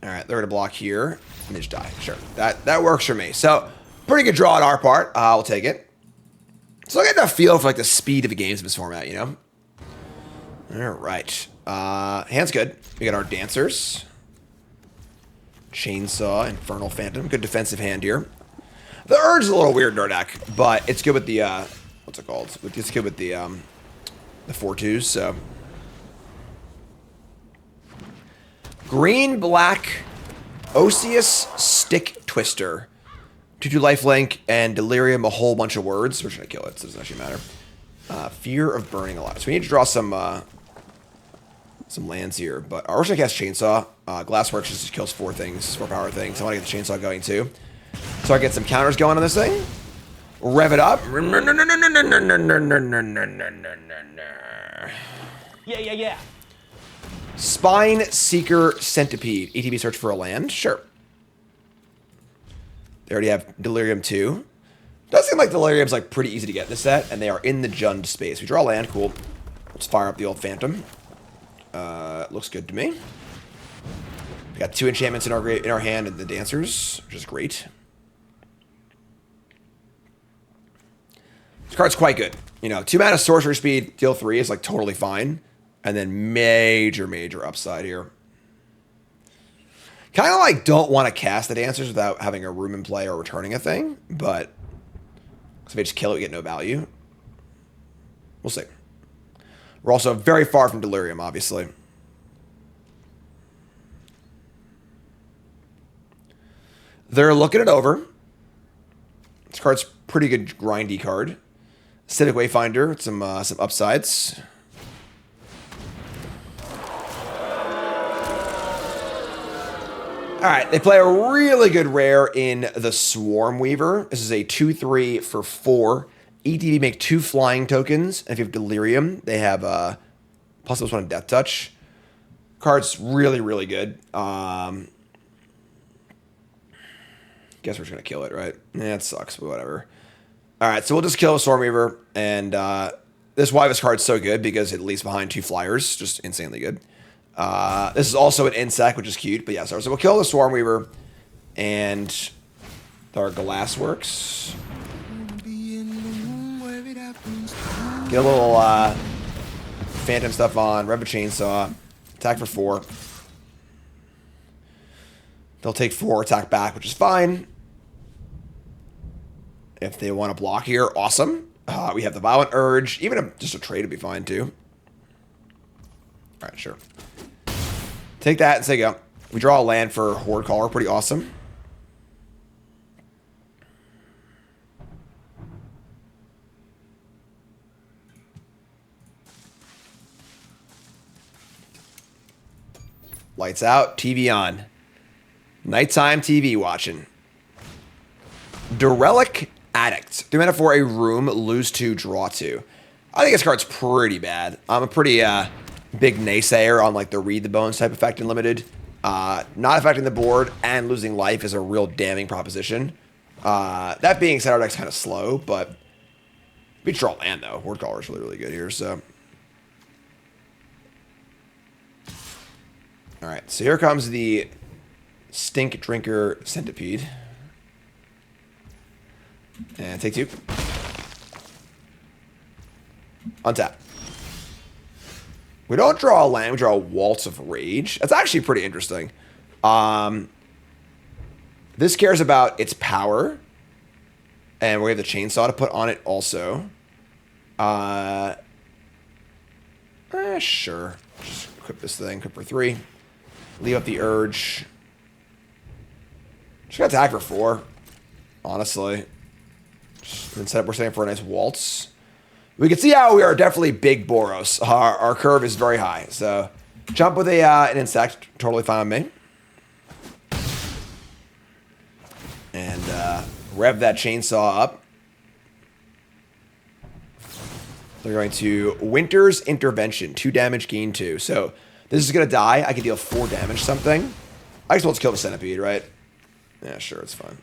All right, they're going to block here. And they just die. Sure. That works for me. So, pretty good draw on our part. We'll take it. So I get that feel for like the speed of the games in this format, you know? All right. Hand's good. We got our dancers. Chainsaw, Infernal Phantom. Good defensive hand here. The Urge is a little weird in our deck, but it's good with the, what's it called? It's good with the 4/2s, so. Green, black, Osseous Stick Twister. 2/2 lifelink, and Delirium, a whole bunch of words. We're just going to kill it, so it doesn't actually matter. Fear of Burning a lot. So we need to draw some lands here. But we're just going to cast Chainsaw. Glassworks just kills 4 things, 4 power things. I want to get the Chainsaw going too. So I get some counters going on this thing. Rev it up. Yeah. Spine Seeker Centipede. ETB search for a land? Sure. They already have Delirium 2. Does seem like Delirium's like pretty easy to get in this set, and they are in the Jund space. We draw land, cool. Let's fire up the old Phantom. Looks good to me. We got 2 enchantments in our hand and the dancers, which is great. This card's quite good. You know, 2 mana sorcery speed, deal 3 is like totally fine. And then major upside here. Kind of like don't want to cast the dancers without having a room in play or returning a thing, but if they just kill it, we get no value. We'll see. We're also very far from Delirium, obviously. They're looking it over. This card's pretty good grindy card. Civic Wayfinder, some upsides. All right, they play a really good rare in the Swarm Weaver. This is a 2/3 for 4. ETB make 2 flying tokens. And if you have Delirium, they have plus +1 Death Touch. Card's really good. Guess we're just gonna kill it, right? Yeah, it sucks, but whatever. All right, so we'll just kill the Swarm Weaver, and this is why this card's so good, because it leaves behind 2 flyers, just insanely good. This is also an insect, which is cute, but yeah, so we'll kill the Swarm Weaver, and our Glassworks. Get a little Phantom stuff on, rev a Chainsaw, attack for 4. They'll take 4, attack back, which is fine. If they want to block here, awesome. We have the Violent Urge. Even just a trade would be fine, too. All right, sure. Take that and say go. We draw a land for Horde Caller. Pretty awesome. Lights out, TV on. Nighttime TV watching. Derelic Addict. 3 mana for a room, lose 2, draw 2. I think this card's pretty bad. I'm a pretty big naysayer on like the Read the Bones type effect in Limited. Not affecting the board and losing life is a real damning proposition. That being said, our deck's kind of slow, but we draw land though. Horde Caller is really good here, so. Alright, so here comes the Stink Drinker Centipede. And take 2. Untap. We don't draw a land, we draw a Waltz of Rage. That's actually pretty interesting. This cares about its power. And we have the chainsaw to put on it also. Sure. Just equip this thing, equip for 3. Leave up the Urge. Just gonna attack for 4. Honestly. Instead, we're setting for a nice Waltz. We can see how we are definitely big Boros. Our curve is very high. So, jump with an insect. Totally fine with me. And rev that chainsaw up. They're going to Winter's Intervention. 2 damage, gain 2. So, this is going to die. I can deal 4 damage something. I guess we'll just kill the centipede, right? Yeah, sure, it's fine.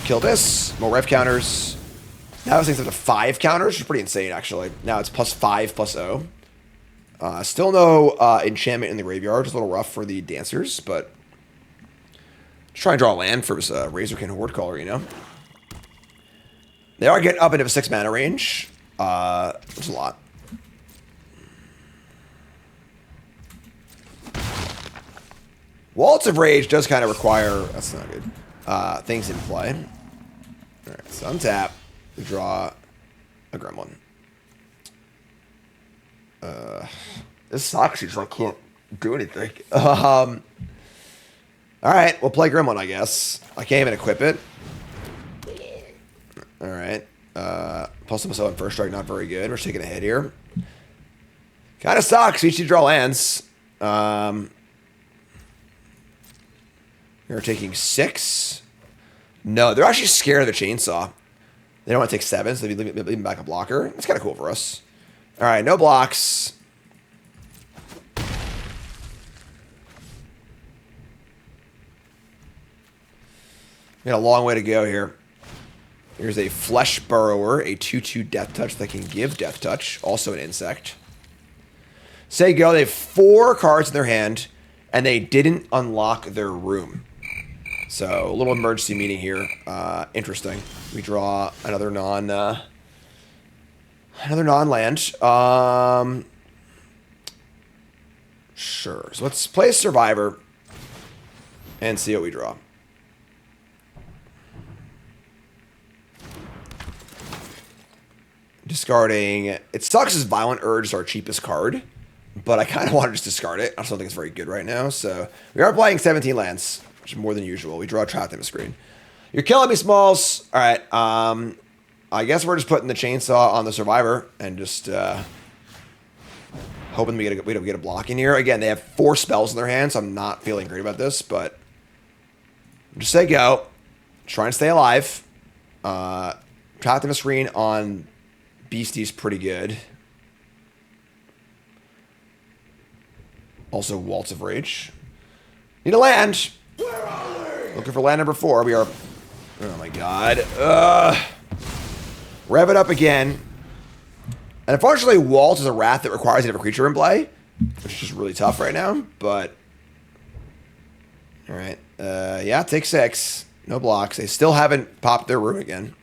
Kill this. More rev counters. Now this thing's up to 5 counters, which is pretty insane, actually. Now it's +5, +0. Still no enchantment in the graveyard. It's a little rough for the dancers, but just try and draw a land for this Razorkin Horde Caller, you know? They are getting up into a 6 mana range. Which is a lot. Waltz of Rage does kind of require... That's not good. Things in play. Alright, so untap. We draw a Gremlin. This sucks because I can't do anything. Alright, we'll play Gremlin, I guess. I can't even equip it. Alright. Plus on first strike, not very good. We're taking a hit here. Kind of sucks. We should draw lands. We're taking 6. No, they're actually scared of the chainsaw. They don't want to take 7, so they leave them back a blocker. That's kind of cool for us. All right, no blocks. We got a long way to go here. Here's a Flesh Burrower, a 2/2 Death Touch that can give Death Touch, also an insect. Say go, they have 4 cards in their hand, and they didn't unlock their room. So, a little emergency meeting here. Interesting. We draw another non-land. Sure. So, let's play a Survivor and see what we draw. Discarding. It sucks as Violent Urge is our cheapest card, but I kind of want to just discard it. I just don't think it's very good right now. So, we are playing 17 lands, which is more than usual. We draw a Trap Them Screen. You're killing me, Smalls. All right. I guess we're just putting the chainsaw on the Survivor and just hoping we get a block in here. Again, they have 4 spells in their hand, so I'm not feeling great about this, but just say go. Try and stay alive. Trap Them Screen on Beastie's pretty good. Also, Waltz of Rage. Need a land. Looking for land number 4. We are... Oh, my God. Rev it up again. And unfortunately, Waltz is a Wrath that requires you to have a creature in play, which is just really tough right now, but... Alright. Yeah, take 6. No blocks. They still haven't popped their room again.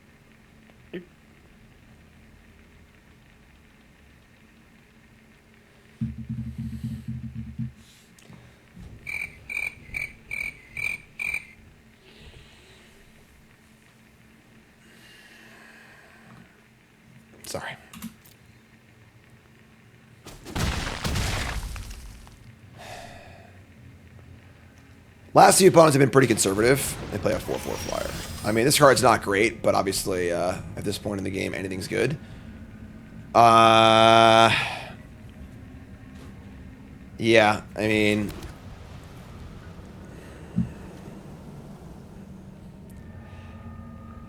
Sorry. Last few opponents have been pretty conservative. They play a 4/4 flyer. I mean, this card's not great, but obviously, at this point in the game, anything's good. Yeah, I mean...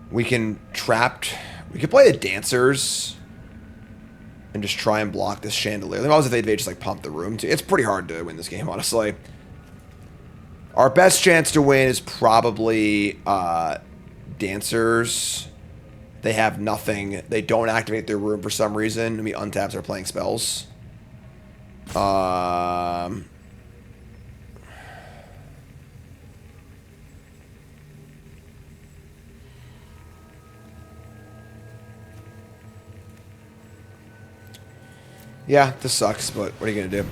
We can play the Dancers and just try and block this Chandelier. Then also if they just like pump the room too. It's pretty hard to win this game, honestly. Our best chance to win is probably Dancers. They have nothing. They don't activate their room for some reason. We untaps are playing spells. Yeah, this sucks, but what are you gonna do?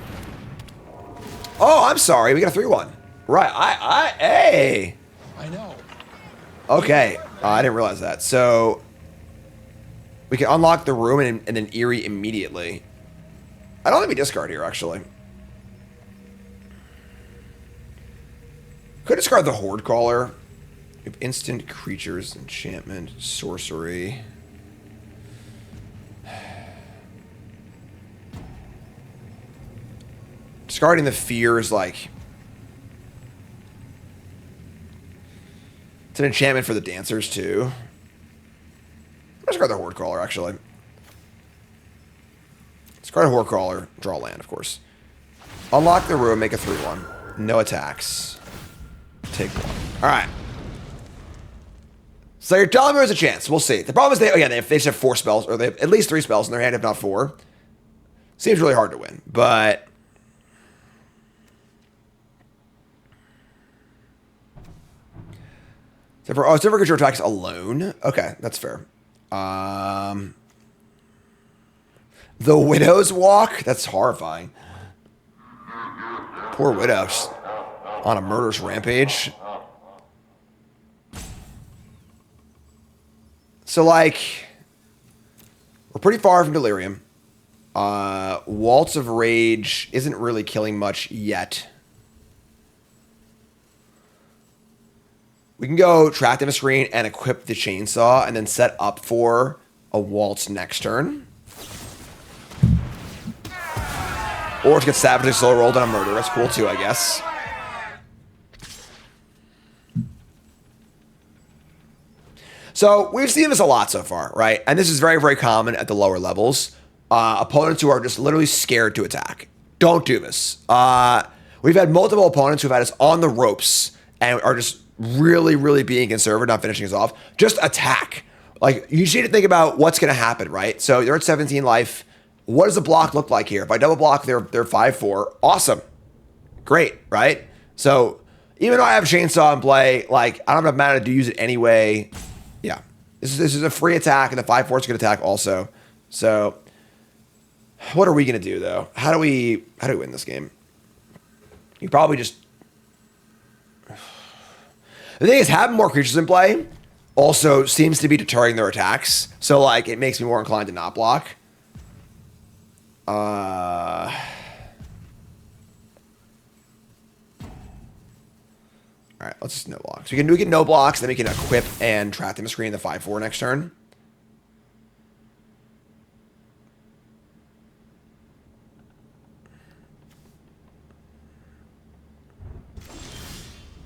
Oh, I'm sorry. We got a 3-1. Right. Hey. I know. Okay. I didn't realize that. So we can unlock the room and then Eerie immediately. I don't think we discard here, actually. Could discard the Horde Caller. We have instant creatures, enchantment, sorcery. Discarding the fear is like... It's an enchantment for the dancers, too. Discard the Horde Caller, actually. Discard a Horde Caller, draw land, of course. Unlock the room, make a 3-1. No attacks. Take 1. Alright. So you're telling me there's a chance. We'll see. The problem is they just have 4 spells, or they have at least 3 spells in their hand, if not 4. Seems really hard to win, but... Different creature attacks alone. Okay, that's fair. The Widow's Walk? That's horrifying. Poor Widow. Just on a murderous rampage. So, like, we're pretty far from Delirium. Waltz of Rage isn't really killing much yet. We can go Track Them Screen and equip the Chainsaw and then set up for a Waltz next turn. Or to get Savagely Slow Rolled on a Murder. That's cool too, I guess. So we've seen this a lot so far, right? And this is very, very common at the lower levels. Opponents who are just literally scared to attack. Don't do this. We've had multiple opponents who've had us on the ropes and are just really, really being conservative, not finishing us off. Just attack. Like, you just need to think about what's going to happen, right? So they're at 17 life. What does the block look like here? If I double block, they're 5-4. Awesome. Great, right? So even though I have Chainsaw in play, like, I don't have mana to use it anyway. Yeah. This is a free attack, and the 5-4 is a good attack also. So what are we going to do, though? How do we win this game? You probably just... The thing is, having more creatures in play also seems to be deterring their attacks. So, like, it makes me more inclined to not block. All right, let's just no block. So we can no blocks, then we can equip and Track Them Screen the 5-4 next turn.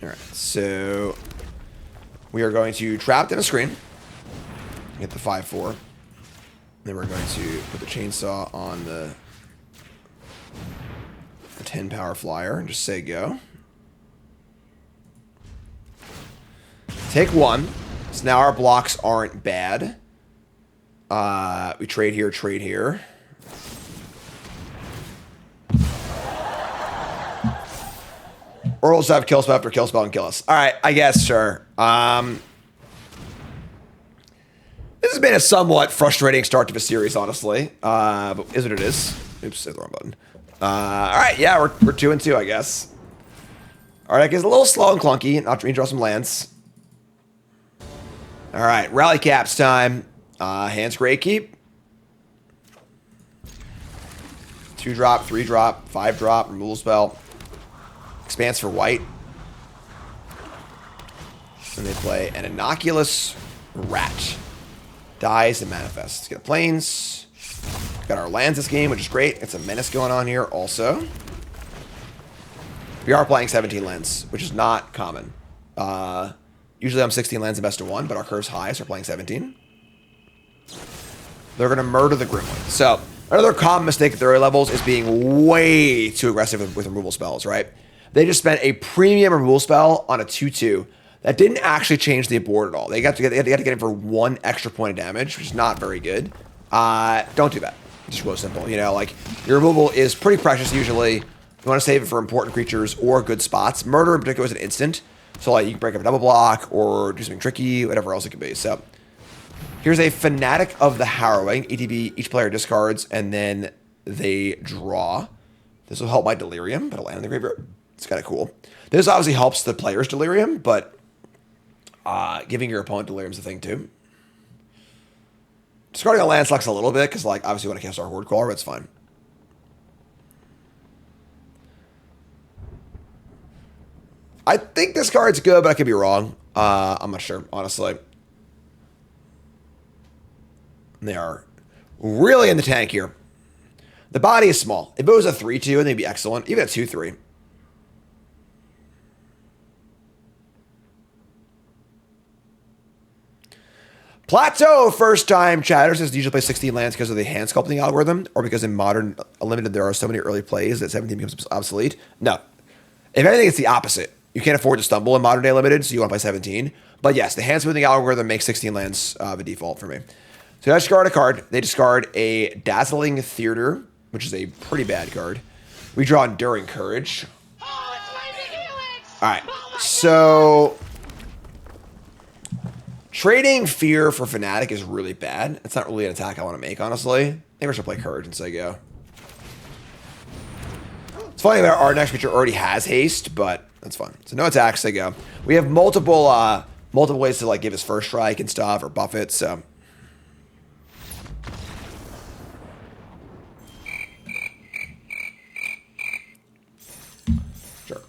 All right, so we are going to Trap Them Screen, get the 5-4. Then we're going to put the Chainsaw on the 10 power flyer and just say go. Take 1. So now our blocks aren't bad. We trade here, trade here. Or we'll just have kill spell after kill spell and kill us. All right, I guess, sure. This has been a somewhat frustrating start to the series, honestly. But is what it is. Oops, hit the wrong button. All right, yeah, we're 2-2, I guess. All right, it's a little slow and clunky. Not to redraw some lands. All right, Rally Caps time. Hands Great Keep. 2-drop, 3-drop, 5-drop, removal spell. Expanse for white. And they play an Innocuous Rat. Dies and manifests. Let's get planes. Got our lands this game, which is great. It's a menace going on here also. We are playing 17 lands, which is not common. Usually I'm 16 lands and best of 1, but our curve's high, so we're playing 17. They're going to murder the Gremlin. So another common mistake at the early levels is being way too aggressive with removal spells, right? They just spent a premium removal spell on a 2-2 that didn't actually change the board at all. They had to get it for 1 extra point of damage, which is not very good. Don't do that. It's just real simple. You know, like, your removal is pretty precious usually. You want to save it for important creatures or good spots. Murder in particular is an instant. So, like, you can break up a double block or do something tricky, whatever else it could be. So, here's a Fanatic of the Harrowing. ETB, each player discards, and then they draw. This will help my Delirium, but it'll land in the graveyard. It's kind of cool. This obviously helps the player's Delirium, but giving your opponent Delirium is a thing too. Discarding a land sucks a little bit because, like, obviously, when I cast our Horde Crawler, but it's fine. I think this card's good, but I could be wrong. I'm not sure, honestly. They are really in the tank here. The body is small. If it was a 3-2, and they'd be excellent. Even a 2-3. Plateau first time chatter says usually play 16 lands because of the hand sculpting algorithm, or because in Modern Unlimited there are so many early plays that 17 becomes obsolete. No. If anything, it's the opposite. You can't afford to stumble in Modern Day Limited, so you want to play 17. But yes, the hand smoothing algorithm makes 16 lands the default for me. So I discard a card. They discard a Dazzling Theater, which is a pretty bad card. We draw Enduring Courage. Oh, it's Lightning Helix! All right, Oh my so trading Fear for Fanatic is really bad. It's not really an attack I want to make, honestly. I think we should play Courage and say go. It's funny that our next creature already has haste, but that's fine. So no attacks, say go. We have multiple ways to like give us first strike and stuff or buff it. So sure.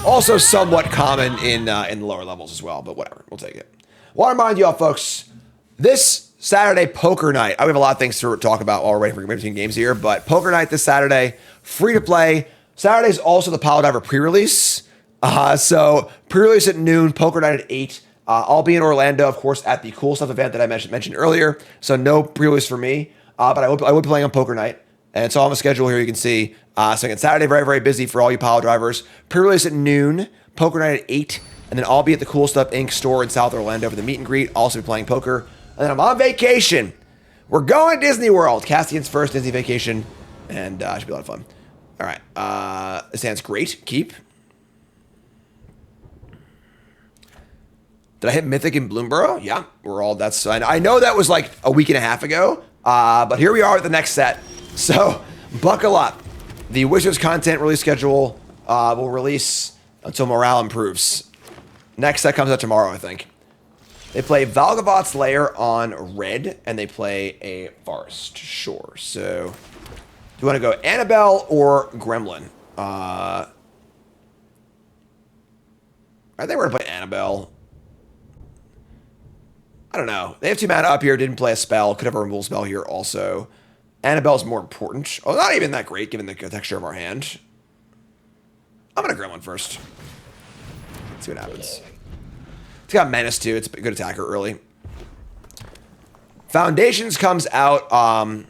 Also somewhat common in lower levels as well, but whatever. We'll take it. Want to remind you all, folks, this Saturday, Poker Night. I have a lot of things to talk about while we're waiting for between games here, but Poker Night this Saturday, free to play. Saturday is also the Pile Driver pre-release. So pre-release at noon, Poker Night at 8. I'll be in Orlando, of course, at the Cool Stuff event that I mentioned earlier. So no pre-release for me, but I will be playing on Poker Night. And it's all on the schedule here, you can see. So again, Saturday, very, very busy for all you Pile Drivers. Pre-release at noon, Poker Night at 8. And then I'll be at the Cool Stuff Inc. store in South Orlando for the meet and greet. Also be playing poker. And then I'm on vacation. We're going to Disney World. Castian's first Disney vacation. And it should be a lot of fun. All right. This hand's great. Keep. Did I hit Mythic in Bloomborough? Yeah. That's. I know that was like a week and a half ago. But here we are with the next set. So buckle up. The Wizards content release schedule will release until morale improves. Next set comes out tomorrow, I think. They play Valgavott's Lair on red, and they play a Forest. Sure. So, do you want to go Annabelle or Gremlin? I think we're going to play Annabelle. I don't know. They have 2 mana up here. Didn't play a spell. Could have a removal spell here also. Annabelle's more important. Oh, not even that great given the texture of our hand. I'm going to Gremlin first. See what happens. It's got Menace too. It's a good attacker early. Foundations comes out. Yeah,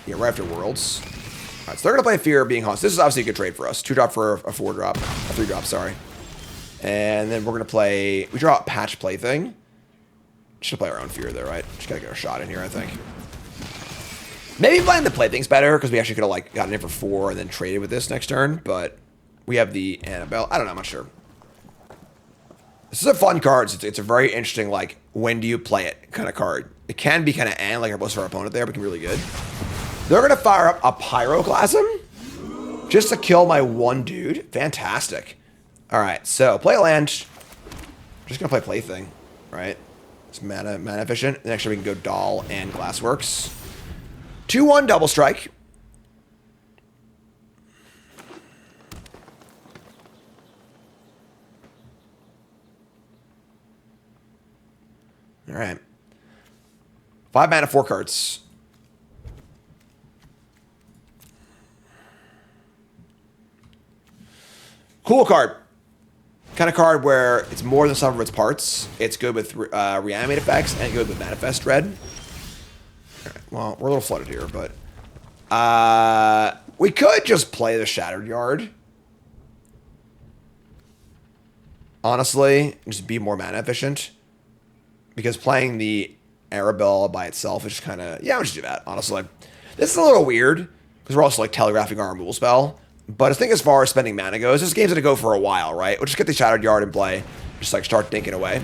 right after Worlds. All right, so they're gonna play Fear of Being Haunted. This is obviously a good trade for us. 2-drop for a 4-drop, a 3-drop. Sorry. And then we're gonna play. We draw out Patch Plaything. Should play our own Fear there, right? Just gotta get our shot in here, I think. Maybe playing the Plaything's better because we actually could have like gotten in for 4 and then traded with this next turn, but. We have the Annabelle. I don't know. I'm not sure. This is a fun card. It's a very interesting, like, when do you play it kind of card. It can be kind of like most of our opponent there, but it can be really good. They're going to fire up a Pyroclasm just to kill my one dude. Fantastic. All right. So, play a land. Just going to play Plaything, right? It's mana efficient. And actually, we can go Doll and Glassworks. 2-1 double strike. All right. 5 mana, 4 cards. Cool card. Kind of card where it's more than some of its parts. It's good with reanimate effects and good with Manifest Dread. All right. Well, we're a little flooded here, but we could just play the Shattered Yard. Honestly, just be more mana efficient. Because playing the Arabelle by itself is just kind of... Yeah, we should do that, honestly. This is a little weird, because we're also, like, telegraphing our removal spell. But I think as far as spending mana goes, this game's going to go for a while, right? We'll just get the Shattered Yard in play. Just, like, start thinking away.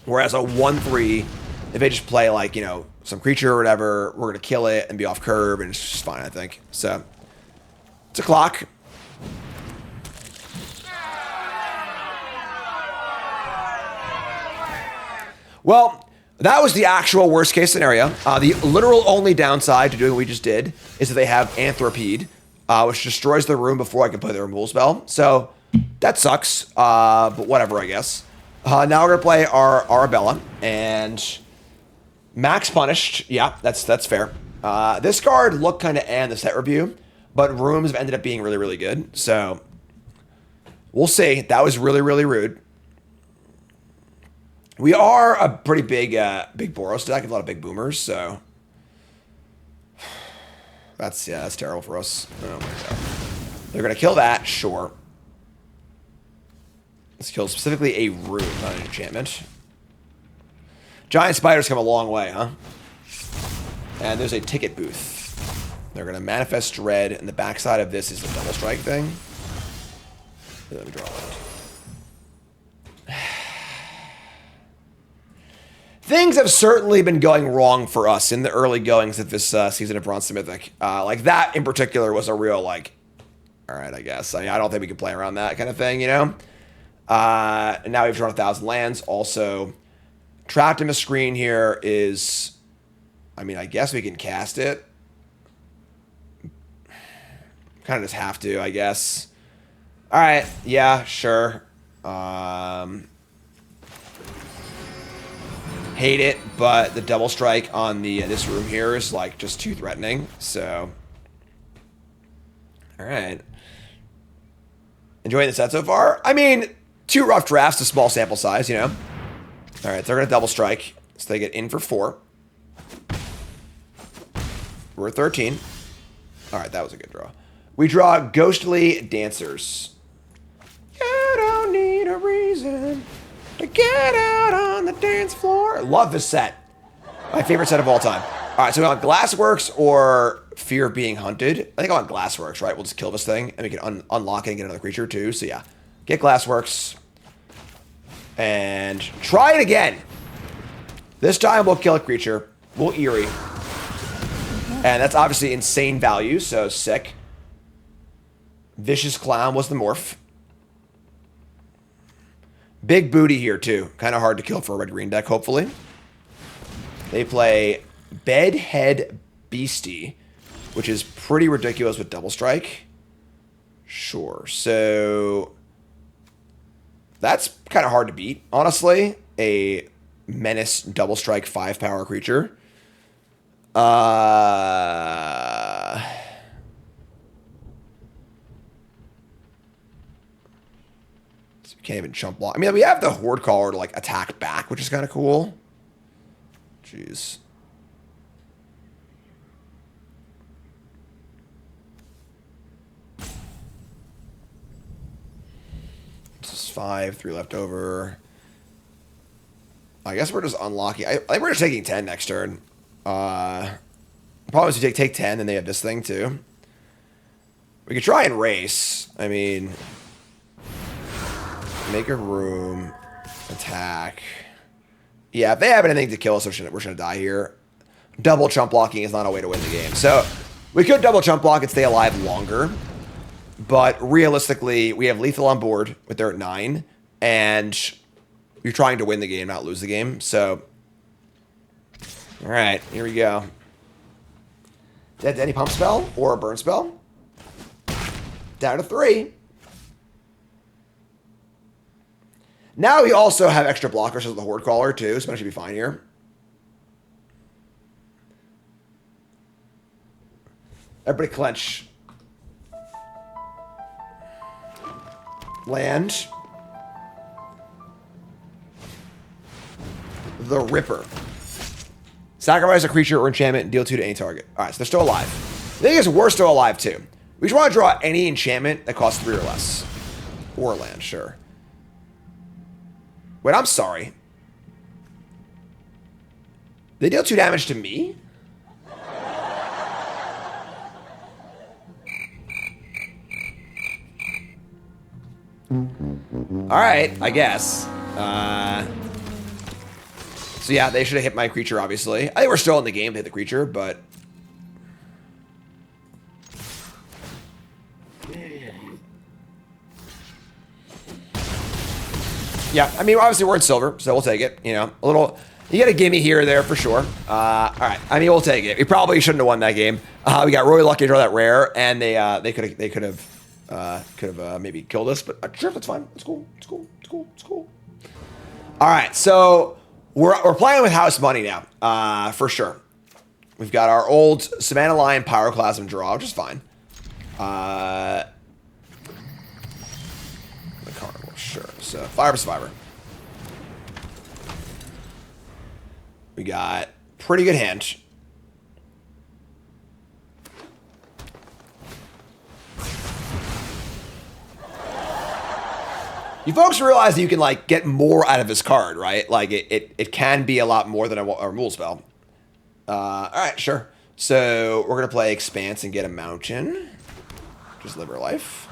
Whereas a 1-3, if they just play, like, you know, some creature or whatever, we're going to kill it and be off curve, and it's just fine, I think. So, it's a clock. Well, that was the actual worst case scenario. The literal only downside to doing what we just did is that they have Anthropede, which destroys the room before I can play the removal spell. So that sucks, but whatever, I guess. Now we're going to play our Arabella, and Max Punished. Yeah, that's fair. This card looked kind of in the set review, but rooms have ended up being really, really good. So we'll see. That was really, really rude. We are a pretty big Boros deck, a lot of big boomers, so that's terrible for us. Oh my god. They're gonna kill that, sure. Let's kill specifically a rune, not an enchantment. Giant spiders come a long way, huh? And there's a ticket booth. They're gonna manifest dread, and the backside of this is the double strike thing. Let me draw that. Things have certainly been going wrong for us in the early goings of this season of Bronze Mythic. Like, that in particular was a real, like, all right, I guess. I don't think we can play around that kind of thing, you know? And now we've drawn 1,000 lands. Also, trapped in the screen here is, I mean, I guess we can cast it. Kind of just have to, I guess. All right, yeah, sure. Hate it, but the double strike on the this room here is like just too threatening. So, all right. Enjoying the set so far? I mean, 2 rough drafts, a small sample size, you know. All right, they're gonna double strike, so they get in for 4. We're at 13. All right, that was a good draw. We draw Ghostly Dancers. You don't need a reason to get out on the dance floor. Love this set. My favorite set of all time. All right, so we want Glassworks or Fear of Being Hunted. I think I want Glassworks, right? We'll just kill this thing, and we can unlock it and get another creature too. So yeah, get Glassworks. And try it again. This time we'll kill a creature. We'll Eerie. And that's obviously insane value, so sick. Vicious Clown was the morph. Big booty here, too. Kind of hard to kill for a red-green deck, hopefully. They play Bedhead Beastie, which is pretty ridiculous with double strike. Sure. So that's kind of hard to beat, honestly. A Menace double strike 5-power creature. Can't even chump block. I mean, we have the Horde Caller to, like, attack back, which is kind of cool. Jeez. This is 5, 3 left over. I guess we're just unlocking. I think we're just taking 10 next turn. Problem is we take 10, and they have this thing, too. We could try and race. I mean, make a room, attack. Yeah, if they have anything to kill us, we're just gonna die here. Double chump blocking is not a way to win the game. So we could double chump block and stay alive longer, but realistically, we have lethal on board with their 9, and you're trying to win the game, not lose the game. So, all right, here we go. Dead any pump spell or a burn spell. Down to 3. Now we also have extra blockers as the Horde Caller, too, so that should be fine here. Everybody clench. Land. The Ripper. Sacrifice a creature or enchantment and deal 2 to any target. Alright, so they're still alive. The thing is, we're still alive, too. We just want to draw any enchantment that costs 3 or less. Or land, sure. Wait, I'm sorry. They deal 2 damage to me? Alright, I guess. So yeah, they should have hit my creature, obviously. I think we're still in the game to hit the creature, but... Yeah, I mean, obviously we're in silver, so we'll take it. You know, a little... You get a gimme here or there for sure. All right, I mean, we'll take it. We probably shouldn't have won that game. We got really lucky to draw that rare, and they could have maybe killed us, but sure, that's fine. It's cool. It's cool. It's cool. It's cool. All right, so we're playing with house money now, for sure. We've got our old Savannah Lion Pyroclasm draw, which is fine. The Carnival, sure. So Fire Survivor. We got pretty good hand. You folks realize that you can like get more out of this card, right? Like it can be a lot more than a removal spell. All right, sure. So we're gonna play Expanse and get a mountain. Just live our life.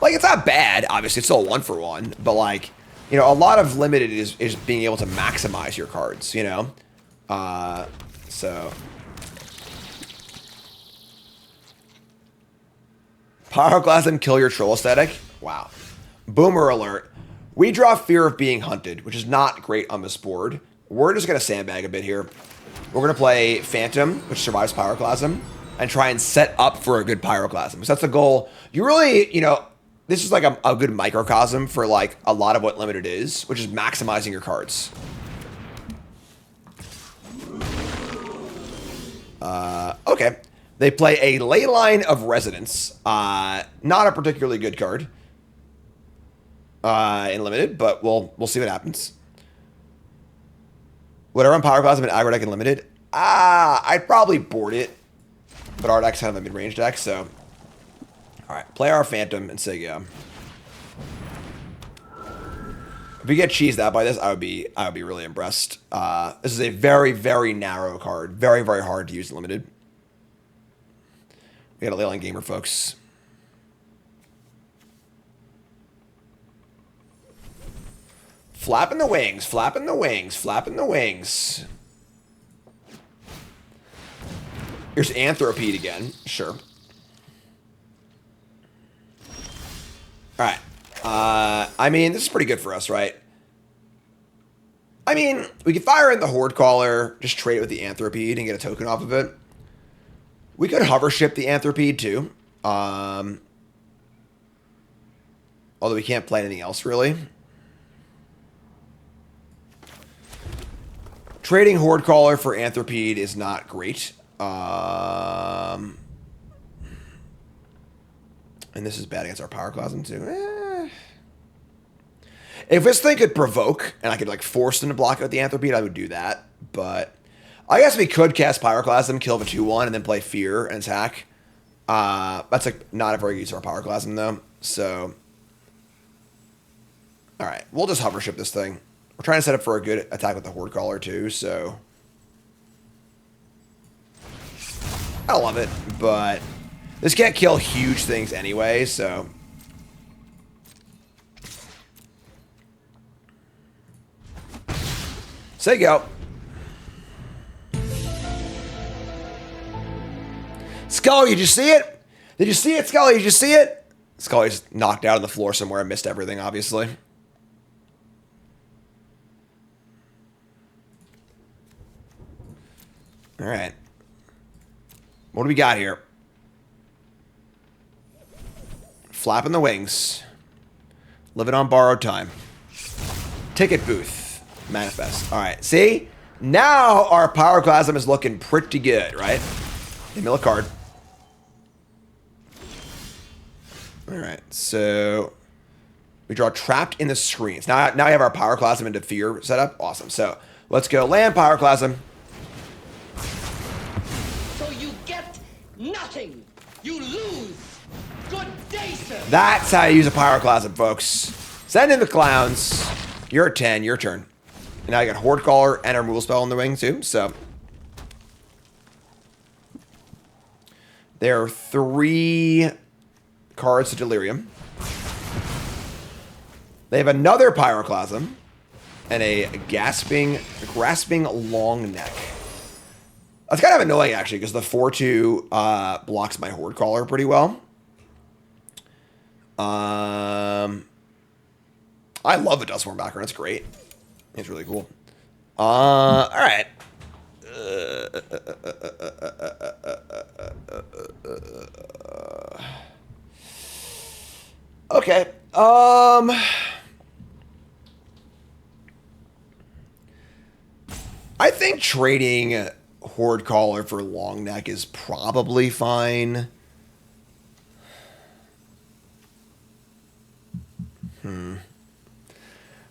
Like it's not bad. Obviously, it's still a 1-for-1, but like. You know, a lot of limited is being able to maximize your cards, you know? So. Pyroclasm, kill your troll aesthetic. Wow. Boomer alert. We draw Fear of Being Hunted, which is not great on this board. We're just going to sandbag a bit here. We're going to play Phantom, which survives Pyroclasm, and try and set up for a good Pyroclasm. So that's the goal. You really, you know... This is like a good microcosm for like a lot of what limited is, which is maximizing your cards. Okay. They play a Leyline of Resonance. Not a particularly good card in limited, but we'll see what happens. Would I run Pyroclasm and aggro deck in limited? I'd probably board it, but our deck's kind of a mid-range deck, so. All right, play our Phantom and say go. If we get cheesed out by this, I would be really impressed. This is a very, very narrow card. Very, very hard to use limited. We got a Leyline Gamer, folks. Flapping the wings, flapping the wings, flapping the wings. Here's Anthropede again. Sure. All right. I mean, this is pretty good for us, right? I mean, we could fire in the Horde Caller, just trade it with the Anthropede and get a token off of it. We could hover ship the Anthropede too. Although we can't play anything else really. Trading Horde Caller for Anthropede is not great. And this is bad against our Pyroclasm too. If this thing could provoke, and I could like force them to block it with the Anthropede, I would do that. But I guess we could cast Pyroclasm, kill the 2/1, and then play Fear and attack. That's like not a very good use of our Pyroclasm though. So, all right, we'll just hover ship this thing. We're trying to set up for a good attack with the Horde Caller too. So, I love it, but. This can't kill huge things anyway, so... Say go. Scully, did you see it? Did you see it, Scully? Did you see it? Scully's knocked out on the floor somewhere and missed everything, obviously. All right. What do we got here? Flapping the wings. Living on borrowed time. Ticket booth. Manifest. All right. See? Now our Pyroclasm is looking pretty good, right? Give me a card. All right. So we draw Trapped in the Screens. Now we have our Pyroclasm into Fear set up. Awesome. So let's go land Pyroclasm. So you get nothing. You lose. Good day, sir. That's how you use a Pyroclasm, folks. Send in the clowns. You're at 10. Your turn. And now you got Horde Caller and a removal spell in the wing, too. So there are 3 cards to Delirium. They have another Pyroclasm. and a grasping long neck. That's kind of annoying, actually, because the 4-2 blocks my Horde Caller pretty well. I love the Dustborn background. It's great. It's really cool. All right. Okay. I think trading Horde Caller for Long Neck is probably fine.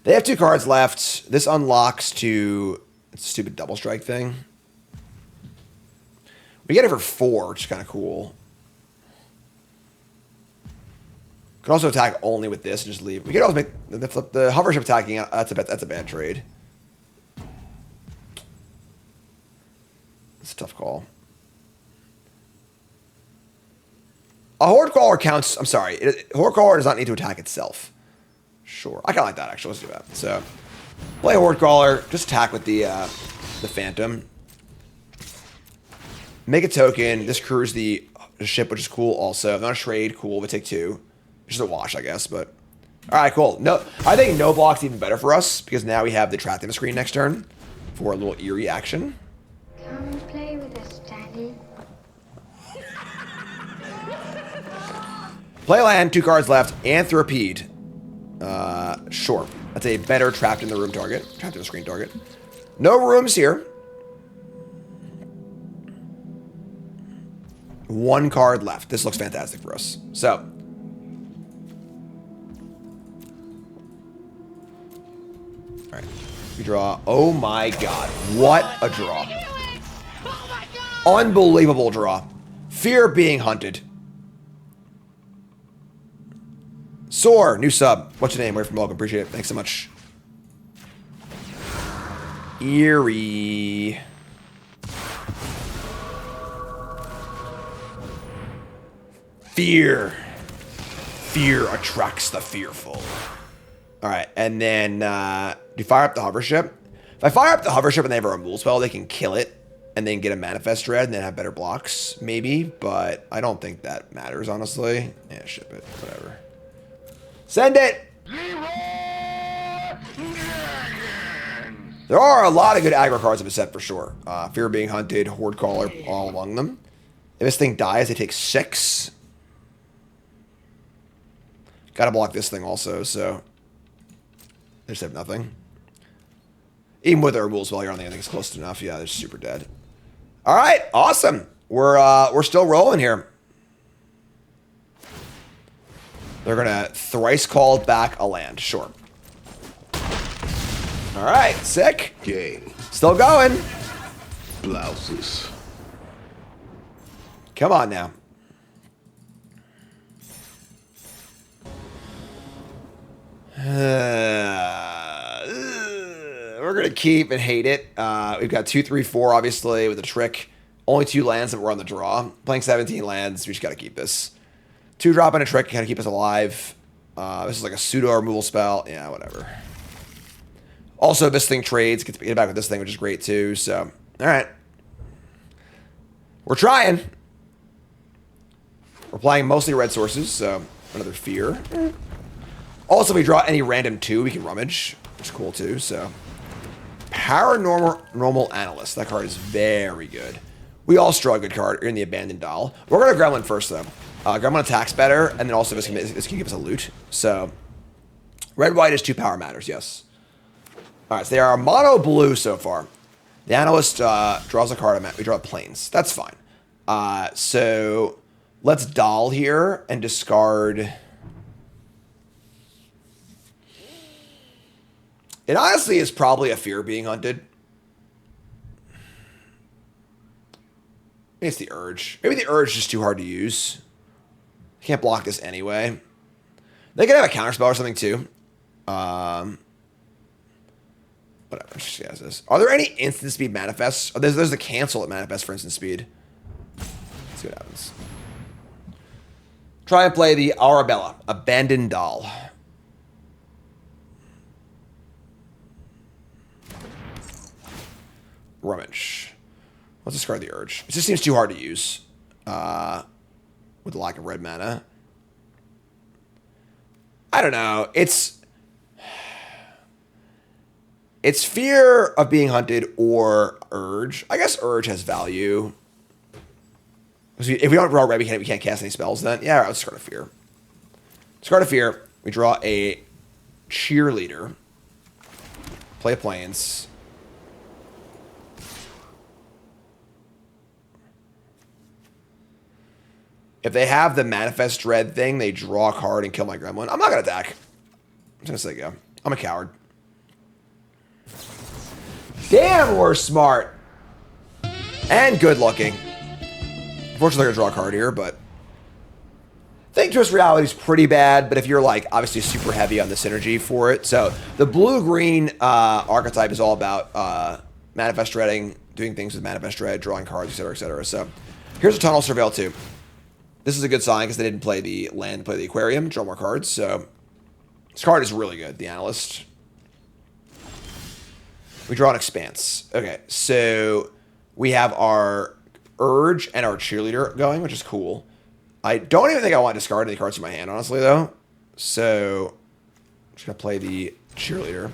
They have 2 cards left. This unlocks to... It's a stupid double strike thing. We get it for 4, which is kind of cool. Could also attack only with this and just leave. We could also make the hovership attacking. That's a bad trade. It's a tough call. A Horde Caller counts. I'm sorry. Horde Caller does not need to attack itself. Sure. I kind of like that, actually. Let's do that. So, play Horde Caller. Just attack with the Phantom. Make a token. This crews the ship, which is cool also. Not a trade. Cool. We take 2. Just a wash, I guess. But, all right, cool. No, I think no block's even better for us because now we have the Attractive screen next turn for a little eerie action. Come and play with us, Daddy. Play land, 2 cards left. Anthrapede. Sure. That's a better trapped in the room target. Trapped in the screen target. No rooms here. 1 card left. This looks fantastic for us. So. Alright. We draw. Oh my god. What a draw. Unbelievable draw. Fear being hunted. Soar, new sub. What's your name? Where from? Welcome. Appreciate it. Thanks so much. Eerie. Fear. Fear attracts the fearful. All right, and then do you fire up the hover ship? If I fire up the hover ship and they have a removal spell, they can kill it and then get a Manifest Dread and then have better blocks, maybe. But I don't think that matters, honestly. Yeah, ship it. Whatever. Send it! There are a lot of good aggro cards in the set for sure. Fear being hunted, Horde Caller, all among them. If this thing dies, they take 6. Gotta block this thing also, so they just have nothing. Even with their rules, while you're on the ending, it's close enough. Yeah, they're super dead. All right, awesome. We're still rolling here. They're gonna thrice call back a land. Sure. All right, sick. Gay. Still going. Blouses. Come on now. We're gonna keep and hate it. We've got 2, 3, 4, obviously, with a trick. Only 2 lands that we're on the draw. Playing 17 lands, we just gotta keep this. 2 drop and a trick, kind of keep us alive. This is like a pseudo removal spell. Yeah, whatever. Also, this thing trades. Get back with this thing, which is great too. So, all right. We're trying. We're playing mostly red sources, so another fear. Also, if we draw any random 2, we can rummage, which is cool too. So, Paranormal Analyst. That card is very good. We all draw a good card. You're in the Abandoned Doll. We're going to Gremlin first, though. Gremlin attacks better, and then also this can give us a loot. So, red-white is 2 power matters, yes. All right, so they are mono blue so far. The Analyst draws a card. We draw planes. That's fine. So, let's Doll here and discard. It honestly is probably a Fear being hunted. Maybe it's the Urge. Maybe the Urge is just too hard to use. Can't block this anyway. They could have a counterspell or something too. Whatever. Just as this. Are there any instant speed manifests? Oh, there's the cancel at manifest for instant speed. Let's see what happens. Try and play the Arabella, Abandoned Doll. Rummage. Let's discard the Urge. It just seems too hard to use with the lack of red mana. I don't know. It's fear of being hunted or Urge. I guess Urge has value. If we don't draw red, we can't cast any spells then. Yeah, all right, let's discard a fear. Discard a fear. We draw a Cheerleader. Play Plains. If they have the Manifest Dread thing, they draw a card and kill my Gremlin. I'm not going to attack. I'm just going to say go. I'm a coward. Damn, we're smart. And good looking. Unfortunately, I'm going to draw a card here, but... Think Twist Reality is pretty bad, but if you're, like, obviously super heavy on the synergy for it. So, the blue-green archetype is all about Manifest Dreading, doing things with Manifest Dread, drawing cards, etc., etc. So, here's a Tunnel Surveil, too. This is a good sign because they didn't play the land, play the Aquarium, draw more cards. So this card is really good, the Analyst. We draw an Expanse. Okay, so we have our Urge and our Cheerleader going, which is cool. I don't even think I want to discard any cards from my hand, honestly, though. So I'm just going to play the Cheerleader.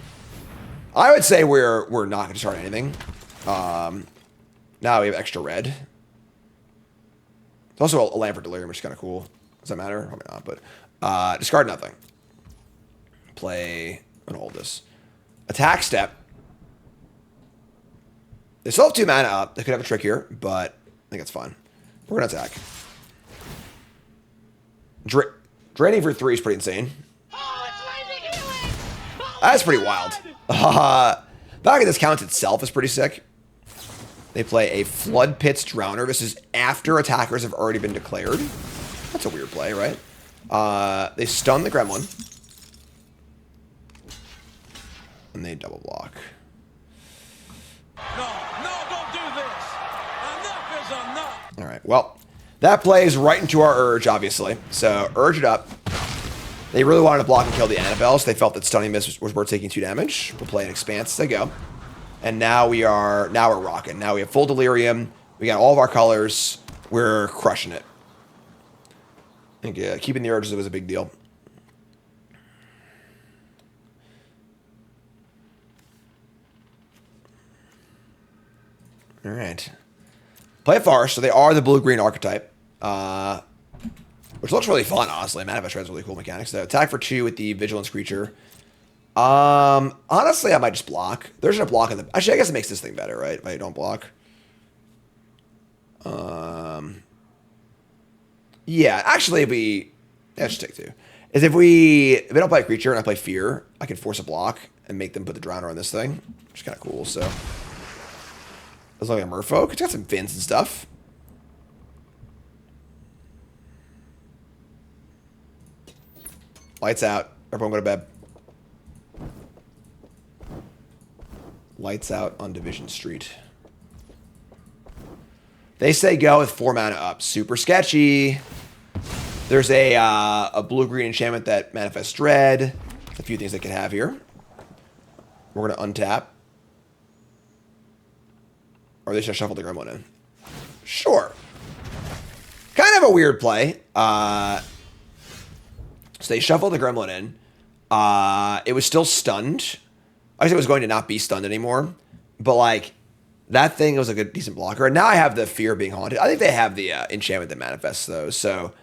I would say we're not going to discard anything. Now we have extra red. It's also a Lamp for Delirium, which is kind of cool. Does that matter? Probably not, but discard nothing. Play and hold this. Attack step. They still have 2 mana up. They could have a trick here, but I think it's fine. We're going to attack. Draining for 3 is pretty insane. That's pretty wild. Back at this count itself is pretty sick. They play a Flood Pits Drowner. This is after attackers have already been declared. That's a weird play, right? They stun the Gremlin. And they double block. No, don't do this. Enough is enough. All right, well, that plays right into our Urge, obviously. So, Urge it up. They really wanted to block and kill the Annabelle, so they felt that Stunning Miss was worth taking 2 damage. We'll play an Expanse. They go. And now we're rocking. Now we have full Delirium. We got all of our colors. We're crushing it. I think keeping the Urges was a big deal. All right. Play a Farce. So they are the blue-green archetype. Which looks really fun, honestly. Manifest Dread is really cool mechanics. So attack for 2 with the Vigilance creature. Honestly, I might just block. There's no block in the... Actually, I guess it makes this thing better, right? If I don't block. Yeah, actually, if we... Yeah, just take 2. If we don't play a creature and I play Fear, I can force a block and make them put the Drowner on this thing. Which is kind of cool, so... There's like a Merfolk. It's got some fins and stuff. Lights out. Everyone go to bed. Lights out on Division Street. They say go with 4 mana up. Super sketchy. There's a blue-green enchantment that manifests Dread. A few things they could have here. We're going to untap. Or they should shuffle the Gremlin in. Sure. Kind of a weird play. So they shuffled the Gremlin in. It was still stunned. I guess it was going to not be stunned anymore. But, like, that thing was a good, decent blocker. And now I have the Fear being haunted. I think they have the enchantment that manifests those. So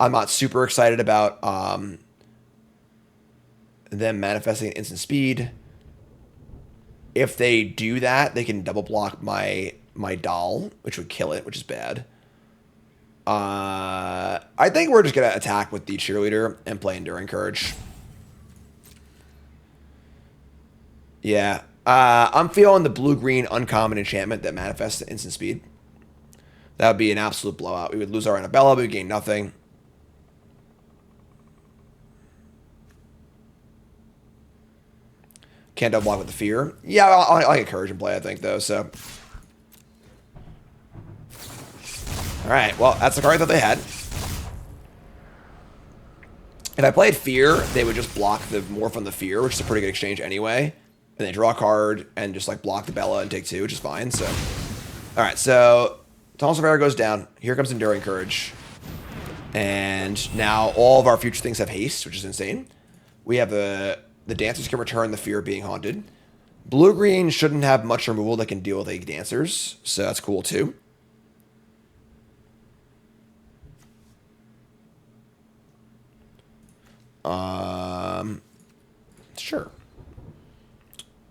I'm not super excited about them manifesting at instant speed. If they do that, they can double block my doll, which would kill it, which is bad. I think we're just going to attack with the Cheerleader and play Enduring Courage. Yeah. I'm feeling the blue-green uncommon enchantment that manifests at instant speed. That would be an absolute blowout. We would lose our Annabella, we would gain nothing. Can't double block with the Fear. Yeah, I get Courage in play, I think, though, so. Alright, well, that's the card that they had. If I played Fear, they would just block the Morph on the Fear, which is a pretty good exchange anyway. and they draw a card and just like block the Bella and take 2, which is fine. So, all right, so Tunnel Surveyor goes down. Here comes Enduring Courage, and now all of our future things have haste, which is insane. We have the Dancers can return the Fear of Being Haunted. Blue green shouldn't have much removal that can deal with 8 Dancers, so that's cool too. Sure.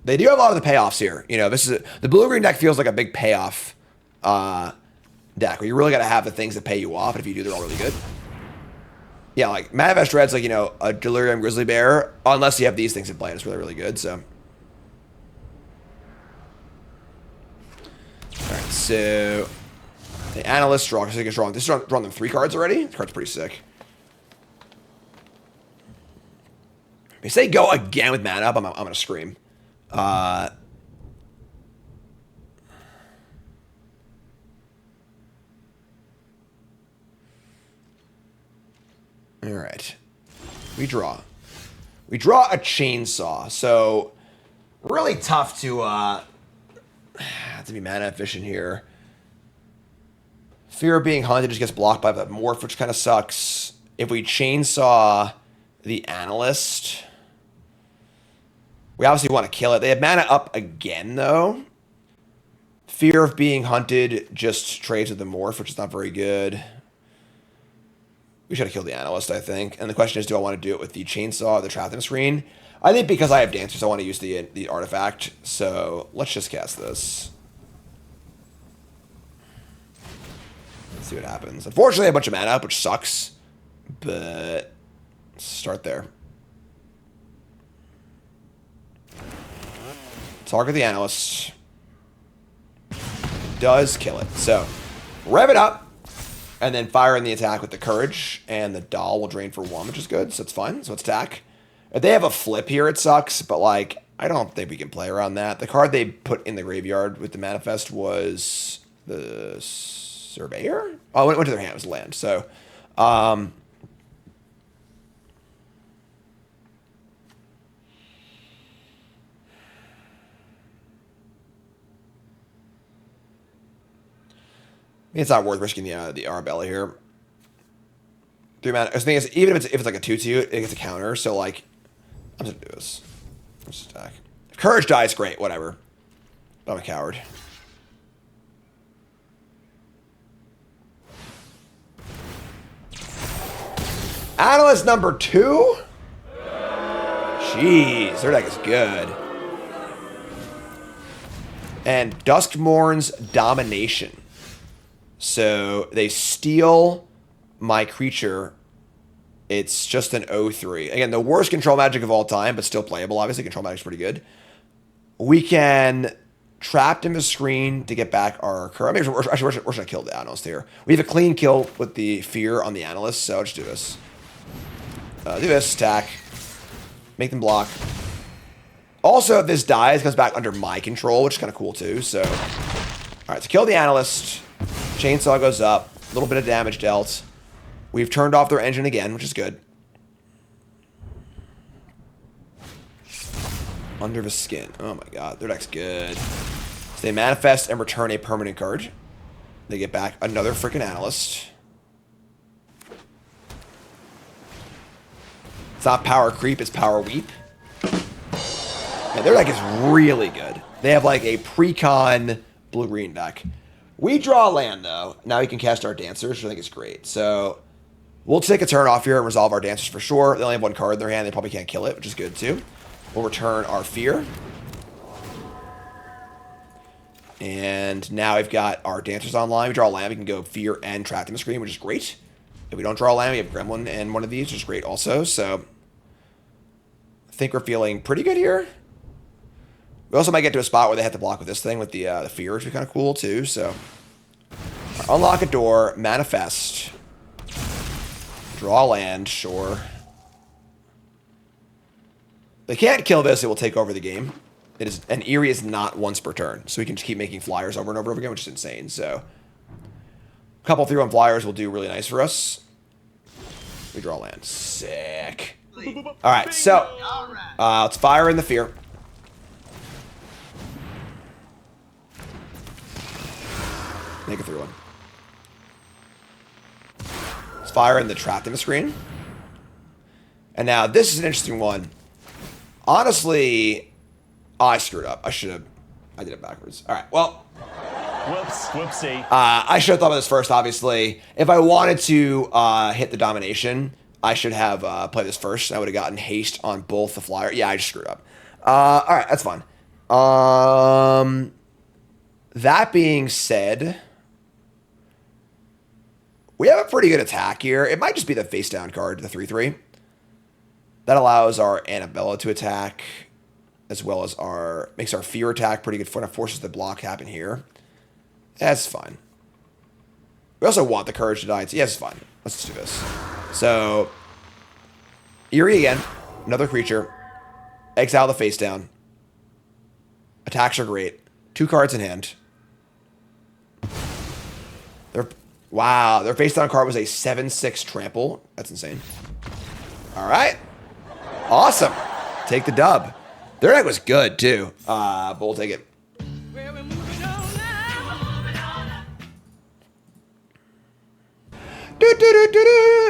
They do have a lot of the payoffs here. You know, the blue-green deck feels like a big payoff deck where you really got to have the things that pay you off, and if you do, they're all really good. Yeah, like Manifest Red's like, you know, a Delirium Grizzly Bear, unless you have these things in play, it's really, really good, so. Alright, so the Analyst draw, because I think it's wrong. This is drawing them 3 cards already. This card's pretty sick. If they say go again with mana up, I'm going to scream. Alright. We draw. We draw a Chainsaw. So, really tough to be mana efficient here. Fear of Being Hunted just gets blocked by the Morph, which kind of sucks. If we Chainsaw the Analyst, we obviously want to kill it. They have mana up again, though. Fear of Being Hunted just trades with the Morph, which is not very good. We should have killed the Analyst, I think. And the question is, do I want to do it with the Chainsaw or the Trap Them screen? I think because I have Dancers, I want to use the Artifact. So let's just cast this. Let's see what happens. Unfortunately, I have a bunch of mana up, which sucks. But let's start there. Target the Analyst. Does kill it. So, rev it up. And then fire in the attack with the Courage. And the Doll will drain for 1, which is good. So it's fine. So it's attack. If they have a flip here, it sucks. But, like, I don't think we can play around that. The card they put in the graveyard with the Manifest was the Surveyor? Oh, it went to their hand. It was land. So, it's not worth risking the Arabella here. 3 mana. The thing is, even if it's like a 2/2, it gets a counter. So like, I'm just gonna do this. Just attack. If Courage dies, great, whatever. But I'm a coward. Analyst number 2. Jeez, their deck is good. And Duskmourn's Domination. So they steal my creature. It's just an 0/3. Again, the worst control magic of all time, but still playable. Obviously, control magic's pretty good. We can trap him a screen to get back our current. Actually, we're going to kill the Analyst here. We have a clean kill with the Fear on the Analyst, so let's do this. Do this, attack. Make them block. Also, if this dies, it comes back under my control, which is kind of cool too. So, all right, to kill the Analyst. Chainsaw goes up. A little bit of damage dealt. We've turned off their engine again, which is good. Under the Skin. Oh my god, their deck's good. So they manifest and return a permanent card. They get back another freaking Analyst. It's not power creep, it's power weep. Man, their deck is really good. They have like a pre-con blue-green deck. We draw a land, though. Now we can cast our Dancers, which I think is great. So, we'll take a turn off here and resolve our Dancers for sure. They only have 1 card in their hand. They probably can't kill it, which is good, too. We'll return our Fear. And now we've got our Dancers online. We draw a land. We can go Fear and Trap Them screen, which is great. If we don't draw a land, we have Gremlin and one of these, which is great also. So, I think we're feeling pretty good here. We also might get to a spot where they have to block with this thing with the Fear, which would be kind of cool too. So, unlock a door, manifest, draw land, sure. They can't kill this; it will take over the game. It is, and Eerie is not once per turn, so we can just keep making flyers over and over again, which is insane. So, a couple 3/1 flyers will do really nice for us. We draw land, sick. All right, so let's fire in the Fear. Make it through one. Let's fire in the trap in the screen. And now this is an interesting one. Honestly, I screwed up. I did it backwards. All right, well. Whoops, whoopsie. I should have thought about this first, obviously. If I wanted to hit the domination, I should have played this first. I would have gotten haste on both the flyer. Yeah, I just screwed up. All right, that's fine. That being said, we have a pretty good attack here. It might just be the face down card, the 3/3. That allows our Annabella to attack, as well as makes our fear attack pretty good fun. It forces the block happen here. That's fine. We also want the courage to die. Yes, it's fine. Let's just do this. So, Eerie again. Another creature. Exile the face down. Attacks are great. 2 cards in hand. Wow, their face down card was a 7/6 trample. That's insane. All right. Awesome. Take the dub. Their deck was good, too. But we'll take it.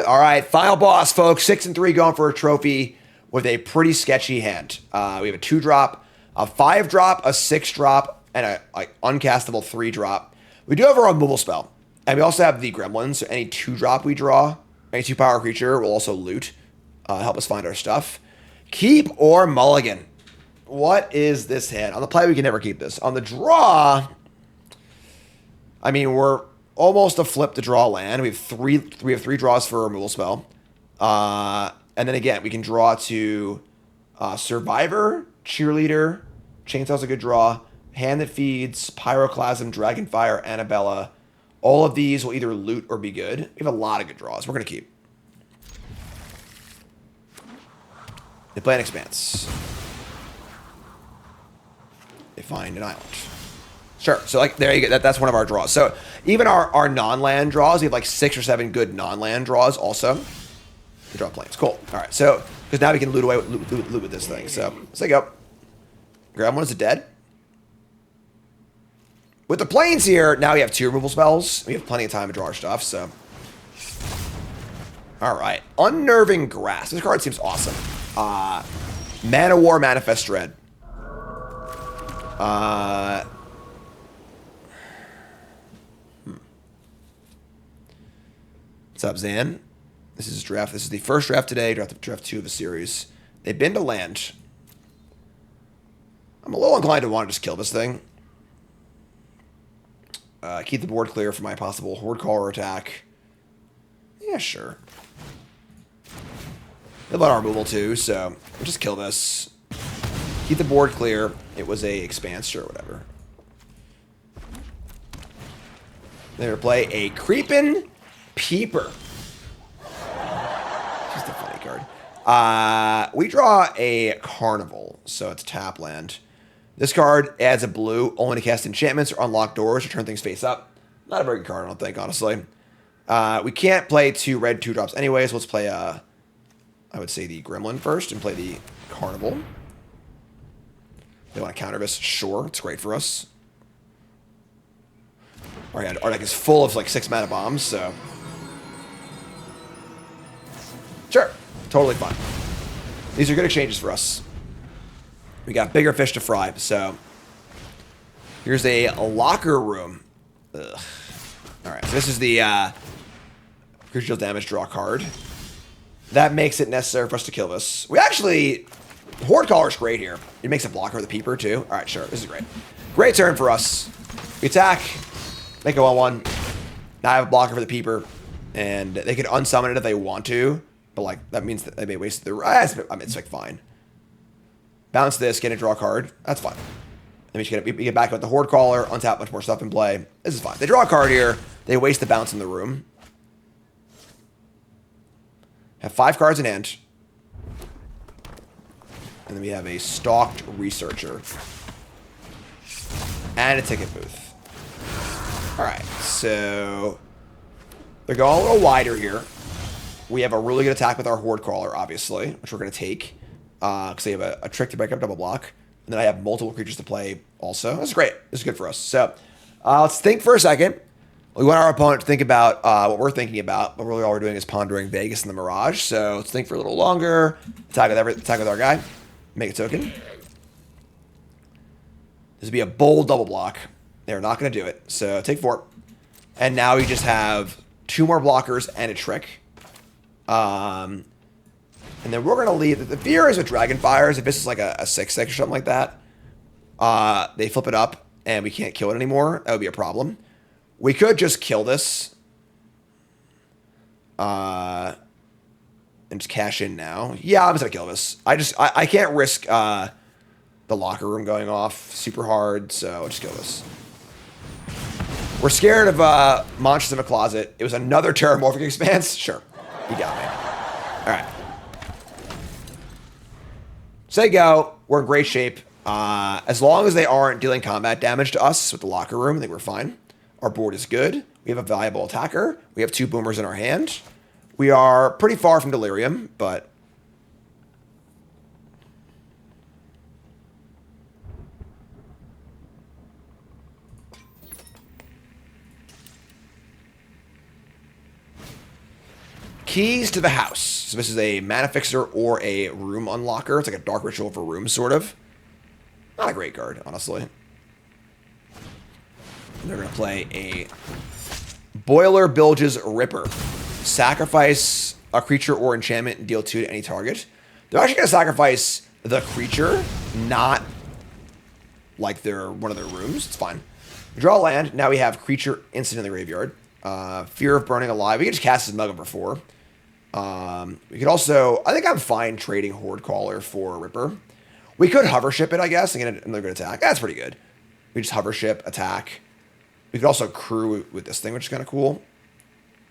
All right, final boss, folks. 6-3 going for a trophy with a pretty sketchy hand. We have a 2-drop, a 5-drop, a 6-drop, and a uncastable 3-drop. We do have our removal spell, and we also have the Gremlins. So any 2-drop we draw, any 2-power creature will also loot, help us find our stuff. Keep or mulligan. What is this hand? On the play, we can never keep this. On the draw, I mean, we're almost a flip to draw land. We have three draws for a removal spell. And then again, we can draw to Survivor, Cheerleader, Chainsaw's a good draw, Hand That Feeds, Pyroclasm, Dragonfire, Annabella. All of these will either loot or be good. We have a lot of good draws. We're going to keep. They play an Expanse. They find an island. Sure. So like there you go. That's one of our draws. So even our non-land draws, we have like 6 or 7 good non-land draws also. We draw planes. Cool. All right. So because now we can loot with this thing. So let's go. Gremlin is dead. With the planes here, now we have 2 removal spells. We have plenty of time to draw our stuff. So all right. Unnerving Grasp. This card seems awesome. Mana War, Manifest Dread. What's up, Zan? This is draft. This is the first draft today. Draft 2 of the series. They've been to land. I'm a little inclined to want to just kill this thing. Keep the board clear for my possible Horde Caller attack. Yeah, sure. They let our removal too, so we'll just kill this. Keep the board clear. It was a Expanse or whatever. They're gonna play a Creepin' Peeper. Just a funny card. We draw a Carnival, so it's tap land. This card adds a blue, only to cast enchantments or unlock doors or turn things face up. Not a very good card, I don't think, honestly. We can't play 2 red 2-drops anyways. Let's play, I would say the Gremlin first and play the Carnival. They want to counter this? Sure, it's great for us. Our deck is full of like 6 mana bombs, so. Sure, totally fine. These are good exchanges for us. We got bigger fish to fry, so. Here's a locker room. Ugh. Alright, so this is the creature deals damage, draw a card. That makes it necessary for us to kill this. We actually, Horde Caller's great here. It makes a blocker with a Peeper too. All right, sure, this is great. Great turn for us. We attack, make a 1/1. Now I have a blocker for the Peeper, and they can unsummon it if they want to, but like that means that they may waste their. I mean, it's like fine. Bounce this, get a draw card. That's fine. Then we get back with the Horde Caller, untap much more stuff in play. This is fine. They draw a card here. They waste the bounce in the room. Have 5 cards in hand. And then we have a Stalked Researcher. And a Ticket Booth. Alright, so they're going a little wider here. We have a really good attack with our Horde Caller, obviously, which we're going to take. Because they have a trick to break up double block. And then I have multiple creatures to play also. That's great. This is good for us. So let's think for a second. We want our opponent to think about what we're thinking about, but really all we're doing is pondering Vegas and the Mirage. So let's think for a little longer. Attack with our guy. Make a token. This would be a bold double block. They're not going to do it. So take 4. And now we just have 2 more blockers and a trick. And then we're going to leave. The fear is with Dragonfires. If this is like a 6-6 or something like that, they flip it up and we can't kill it anymore. That would be a problem. We could just kill this. And just cash in now. Yeah, I'm just going to kill this. I can't risk the locker room going off super hard, so I'll just kill this. We're scared of monsters in a closet. It was another Terramorphic Expanse? Sure. You got me. All right. Say go. We're in great shape. As long as they aren't dealing combat damage to us with the locker room, I think we're fine. Our board is good. We have a valuable attacker. We have 2 boomers in our hand. We are pretty far from Delirium, but... Keys to the house. So this is a mana fixer or a room unlocker. It's like a dark ritual for rooms, sort of. Not a great card, honestly. They're going to play a Boiler Bilge's Ripper. Sacrifice a creature or enchantment and deal 2 to any target. They're actually going to sacrifice the creature, not like one of their rooms. It's fine. We draw land. Now we have creature instant in the graveyard. Fear of Burning Alive. We can just cast his Muggle for 4. We could also... I think I'm fine trading Horde Caller for Ripper. We could hover ship it, I guess, and get another good attack. That's pretty good. We just hover ship, attack. We could also crew with this thing, which is kind of cool.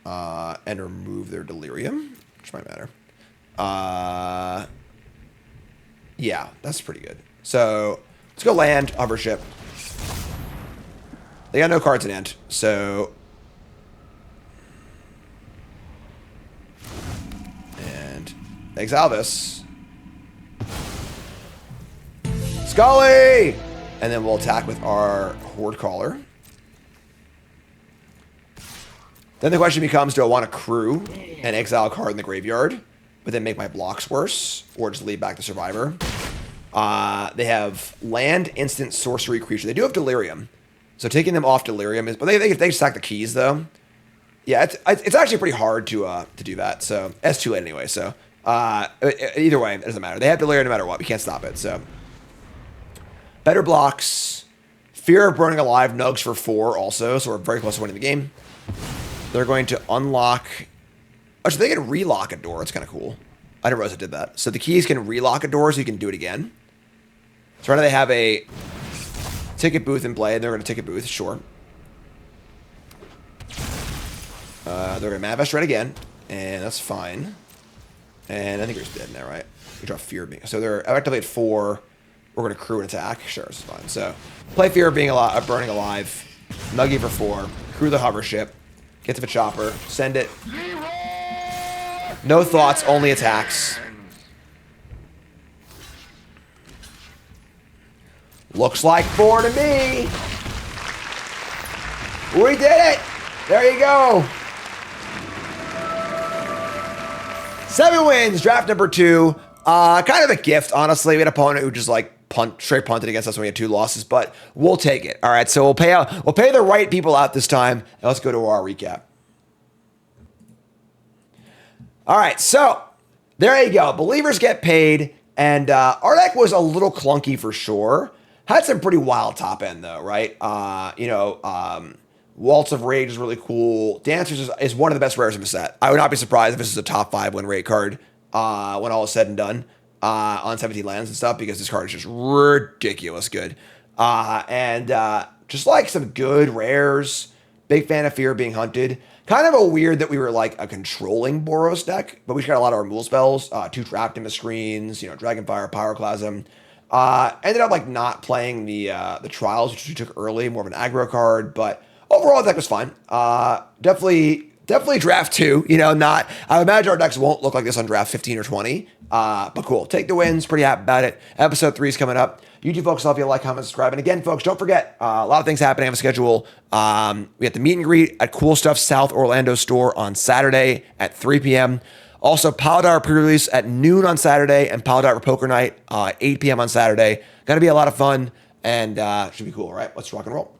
And remove their Delirium, which might matter. Yeah, that's pretty good. So, let's go land, hover ship. They got no cards in hand, so... And exile this. Scully! And then we'll attack with our Horde Caller. Then the question becomes, do I want to crew and exile a card in the graveyard, but then make my blocks worse, or just leave back the Survivor? They have land, instant, sorcery, creature. They do have Delirium, so taking them off Delirium is... But they stack the keys, though. Yeah, it's actually pretty hard to do that, so... It's too late anyway, so... either way, it doesn't matter. They have Delirium no matter what. We can't stop it, so... Better blocks. Fear of Burning Alive, Nugs for 4 also, so we're very close to winning the game. They're going to unlock... Actually, they can relock a door. It's kind of cool. I didn't realize it did that. So the keys can relock a door so you can do it again. So right now they have a ticket booth in play. They're going to ticket booth, sure. They're going to manifest red again. And that's fine. And I think we're just dead now, right? We draw Fear of Being... So they're effectively at 4. We're going to crew an attack. Sure, it's fine. So play Fear of Being alive, Burning Alive. Nuggy for 4. Crew the hover ship. Get to the chopper. Send it. No thoughts, only attacks. Looks like 4 to me. We did it. There you go. 7 wins. Draft number 2. Kind of a gift, honestly. We had an opponent who just like straight punted against us when we had 2 losses, but we'll take it. All right, so we'll pay the right people out this time. And let's go to our recap. All right, so there you go. Believers get paid, and our deck was a little clunky for sure. Had some pretty wild top end though, right? Waltz of Rage is really cool. Dancers is one of the best rares in the set. I would not be surprised if this is a top 5 win rate card when all is said and done on 17 lands and stuff, because this card is just ridiculous good. Just like some good rares. Big fan of Fear Being Hunted. Kind of a weird that we were like a controlling Boros deck, but we just got a lot of removal spells. 2 Trapped in the Screens, Dragonfire, Pyroclasm. Ended up like not playing the Trials, which we took early, more of an aggro card, but overall the deck was fine. Definitely draft 2, I imagine our decks won't look like this on draft 15 or 20, but cool. Take the wins, pretty happy about it. Episode 3 is coming up. YouTube folks, love you, like, comment, subscribe. And again, folks, don't forget, a lot of things happening on the schedule. We got the meet and greet at Cool Stuff South Orlando store on Saturday at 3 p.m. Also, Pile Driver pre-release at noon on Saturday and Pile Driver Poker Night 8 p.m. on Saturday. Going to be a lot of fun and should be cool, all right? Let's rock and roll.